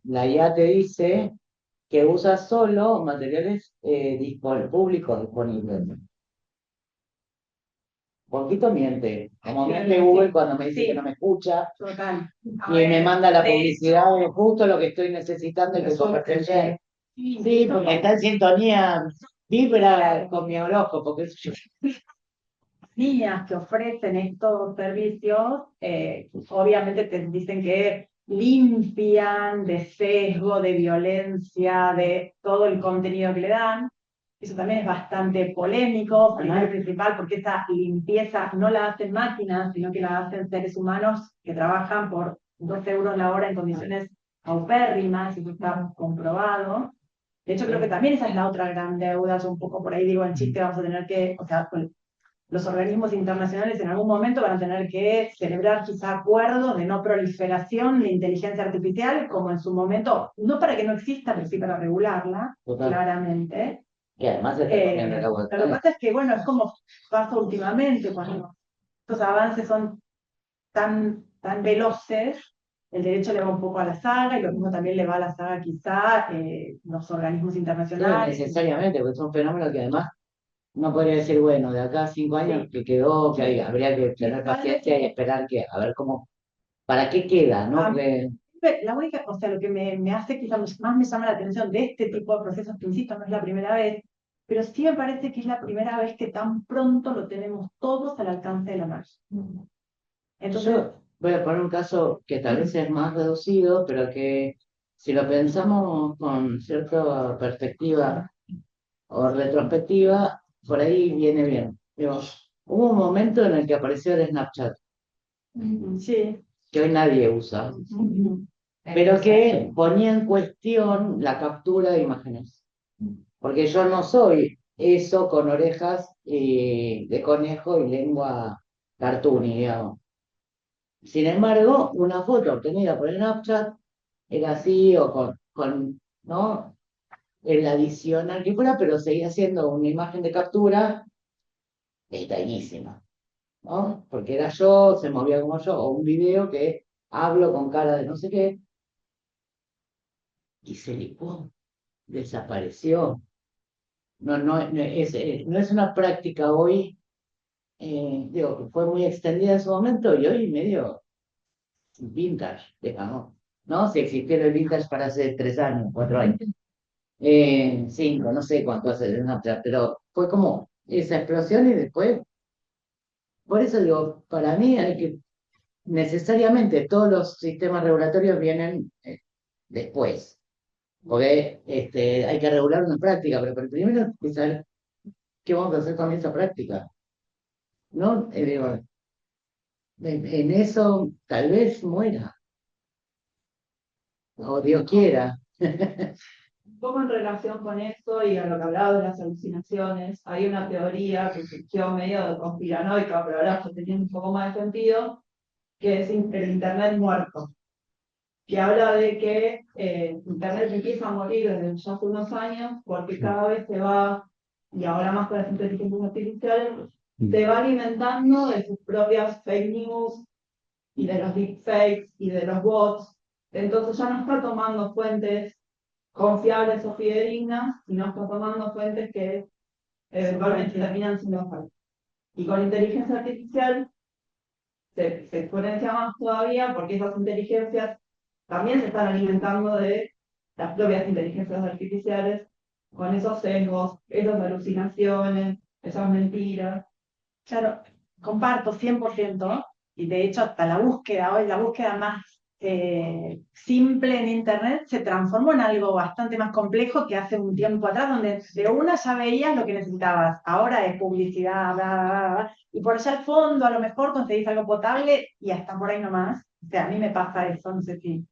la IA te dice que usa solo materiales públicos disponibles. Poquito miente. Como miente Google cuando me dice Sí. que no me escucha Total. y me manda la Sí. publicidad de justo lo que estoy necesitando y que convertir. Sí, porque está en sintonía, vibra con mi horóscopo, qué sé yo. Líneas que ofrecen estos servicios, obviamente te dicen que limpian de sesgo, de violencia, de todo el contenido que le dan. Eso también es bastante polémico, primero y principal, porque esa limpieza no la hacen máquinas, sino que la hacen seres humanos que trabajan por 2 euros la hora en condiciones paupérrimas, y eso está comprobado. De hecho, creo que también esa es la otra gran deuda. Yo un poco por ahí digo en chiste, vamos a tener que, o sea, los organismos internacionales en algún momento van a tener que celebrar quizá acuerdos de no proliferación de inteligencia artificial, como en su momento, no para que no exista, pero sí para regularla, Total. claramente. Que además se está poniendo la Lo que pasa es que, bueno, es como pasa últimamente, cuando estos avances son tan veloces, el derecho le va un poco a la saga, y lo mismo también le va a la saga quizá los organismos No internacionales. necesariamente, porque es un fenómeno que además no podría decir, bueno, de acá a 5 años Sí. que quedó, que Sí. habría que tener paciencia y esperar que, a ver cómo, para qué queda, ¿no? La única, o sea, lo que me hace quizás más me llama la atención de este tipo de procesos, que insisto, no es la primera vez, pero sí me parece que es la primera vez que tan pronto lo tenemos todos al alcance de la mano. Entonces, Yo voy a poner un caso que tal vez es más reducido, pero que si lo pensamos con cierta perspectiva o retrospectiva, por ahí viene bien. Digo, hubo un momento en el que apareció el Snapchat, sí. que hoy nadie usa, pero que ponía en cuestión la captura de imágenes. Porque yo no soy eso con orejas de conejo y lengua cartoon, digamos. Sin embargo, una foto obtenida por el Snapchat era así o ¿no? En la adicional que fuera, pero seguía siendo una imagen de captura detalladísima, ¿no? Porque era yo, se movía como yo, o un video que hablo con cara de no sé qué, y se licuó, desapareció. No es una práctica hoy, digo, que fue muy extendida en su momento y hoy medio vintage, digamos, ¿no? Si existiera el vintage para hace 3 años, 4 años, 5, no sé cuánto hace de Snapchat, pero fue como esa explosión y después, por eso digo, para mí hay que, necesariamente todos los sistemas regulatorios vienen después, porque hay que regular una práctica, pero primero hay que saber qué vamos a hacer con esa práctica, ¿no? Digo, en eso tal vez muera, o Dios quiera. Un poco en relación con eso y a lo que hablaba de las alucinaciones, hay una teoría que surgió medio conspiranoica, pero ahora está teniendo un poco más de sentido, que es el Internet muerto, que habla de que Internet empieza a morir desde ya hace unos años porque cada vez se va, y ahora más con las inteligencias artificiales, se va alimentando de sus propias fake news y de los deepfakes y de los bots. Entonces ya no está tomando fuentes confiables o fidedignas, sino está tomando fuentes que eventualmente terminan siendo falsas. Y con inteligencia artificial se exponencia más todavía porque esas inteligencias también se están alimentando de las propias inteligencias artificiales con esos sesgos, esas alucinaciones, esas mentiras. Claro, comparto 100%, y de hecho hasta la búsqueda, hoy la búsqueda más simple en Internet se transformó en algo bastante más complejo que hace un tiempo atrás, donde de una ya veías lo que necesitabas. Ahora es publicidad, bla, bla, bla, bla, y por allá al fondo a lo mejor conseguís algo potable y hasta por ahí nomás. O sea, a mí me pasa eso, no sé si.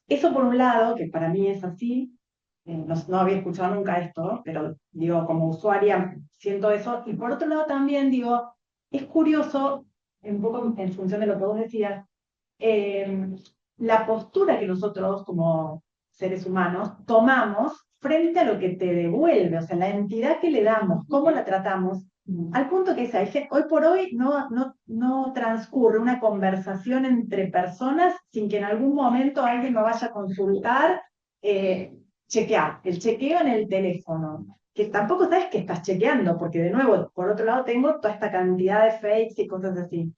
Eso por un lado, que para mí es así, no había escuchado nunca esto, pero digo, como usuaria siento eso. Y por otro lado también digo, es curioso, un poco en función de lo que vos decías, la postura que nosotros como seres humanos tomamos frente a lo que te devuelve, o sea, la entidad que le damos, cómo la tratamos, al punto que hoy por hoy no transcurre una conversación entre personas sin que en algún momento alguien me vaya a consultar, chequear, el chequeo en el teléfono, que tampoco sabes que estás chequeando, porque de nuevo, por otro lado, tengo toda esta cantidad de fakes y cosas así.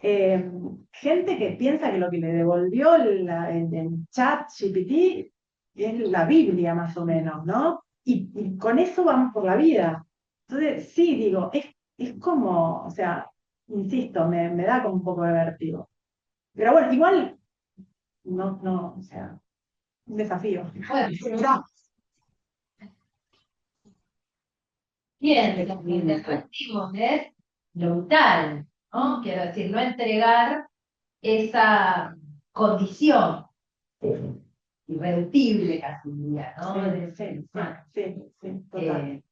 Gente que piensa que lo que le devolvió el chat GPT es la Biblia, más o menos, ¿no? Y con eso vamos por la vida. Entonces, sí, digo, es como, o sea, insisto, me da como un poco de vértigo. Pero bueno, igual, no, o sea, un desafío. Bueno, bien, el objetivo es lo vital, ¿no? Quiero decir, no entregar esa condición irreductible casi diría, ¿no? Sí, total.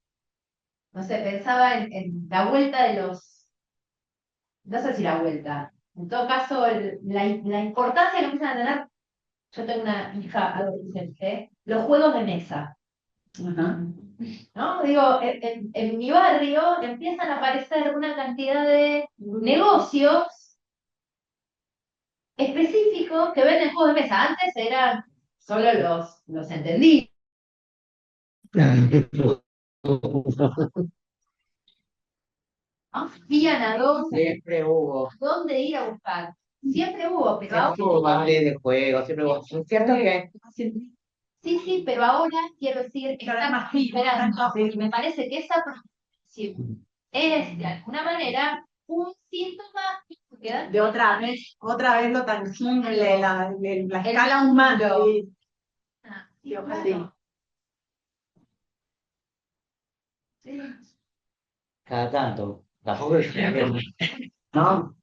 No sé, pensaba en la vuelta de los, no sé si la vuelta, en todo caso, la importancia que empiezan a tener, yo tengo una hija adolescente, los juegos de mesa. Ajá. ¿no? Digo, en mi barrio empiezan a aparecer una cantidad de negocios específicos que venden juegos de mesa. Antes eran solo los entendidos, ¿no? Sabían Siempre hubo. dónde ir a buscar. Siempre hubo, pero Siempre hubo ahora... bares de juegos, siempre hubo. Es cierto que Sí, sí, pero ahora quiero decir, Cada vez está más fino, proliferando. sí. Y me parece que esa proliferación es, de alguna manera, un síntoma De otra vez lo tangible, la escala el humana. vínculo. Sí, Sí, sí, ojalá. claro. Sí. cada tanto. Tampoco es ¿no?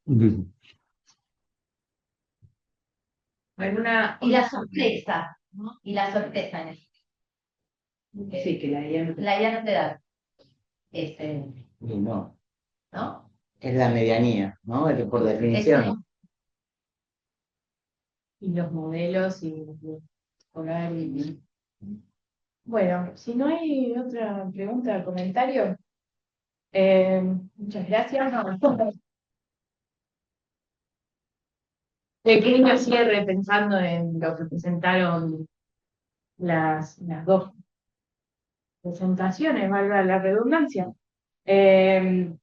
Y la sorpresa, ¿no? Y la sorpresa en eso. Sí, que la IA no te- La idea no te da, Y no, ¿no? es la medianía, ¿no? Es que por Ese- definición. Y los modelos y escolar Bueno, si no hay otra pregunta o comentario, muchas gracias. Pequeño cierre pensando en lo que presentaron las dos presentaciones, valga la redundancia. Me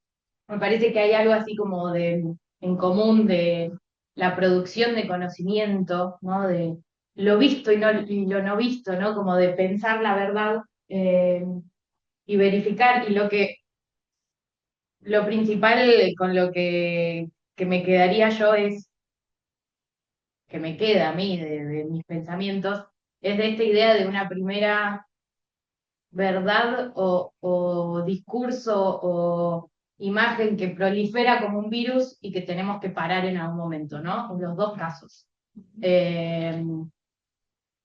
parece que hay algo así como en común de la producción de conocimiento, ¿no? De lo visto y lo no visto, ¿no? Como de pensar la verdad y verificar, y lo principal con lo que me quedaría yo es, que me queda a mí de mis pensamientos, es de esta idea de una primera verdad o discurso o imagen que prolifera como un virus y que tenemos que parar en algún momento, ¿no? En los dos casos. Eh,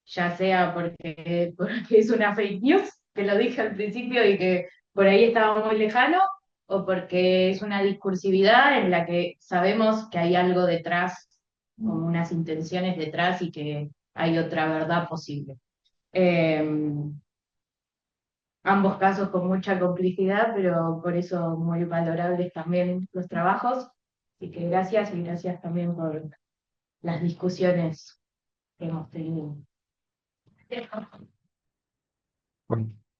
ya sea porque es una fake news, que lo dije al principio y que por ahí estaba muy lejano, o porque es una discursividad en la que sabemos que hay algo detrás, como unas intenciones detrás y que hay otra verdad posible. Eh, ambos casos con mucha complicidad, pero por eso muy valorables también los trabajos. Así que gracias y gracias también por las discusiones que hemos tenido.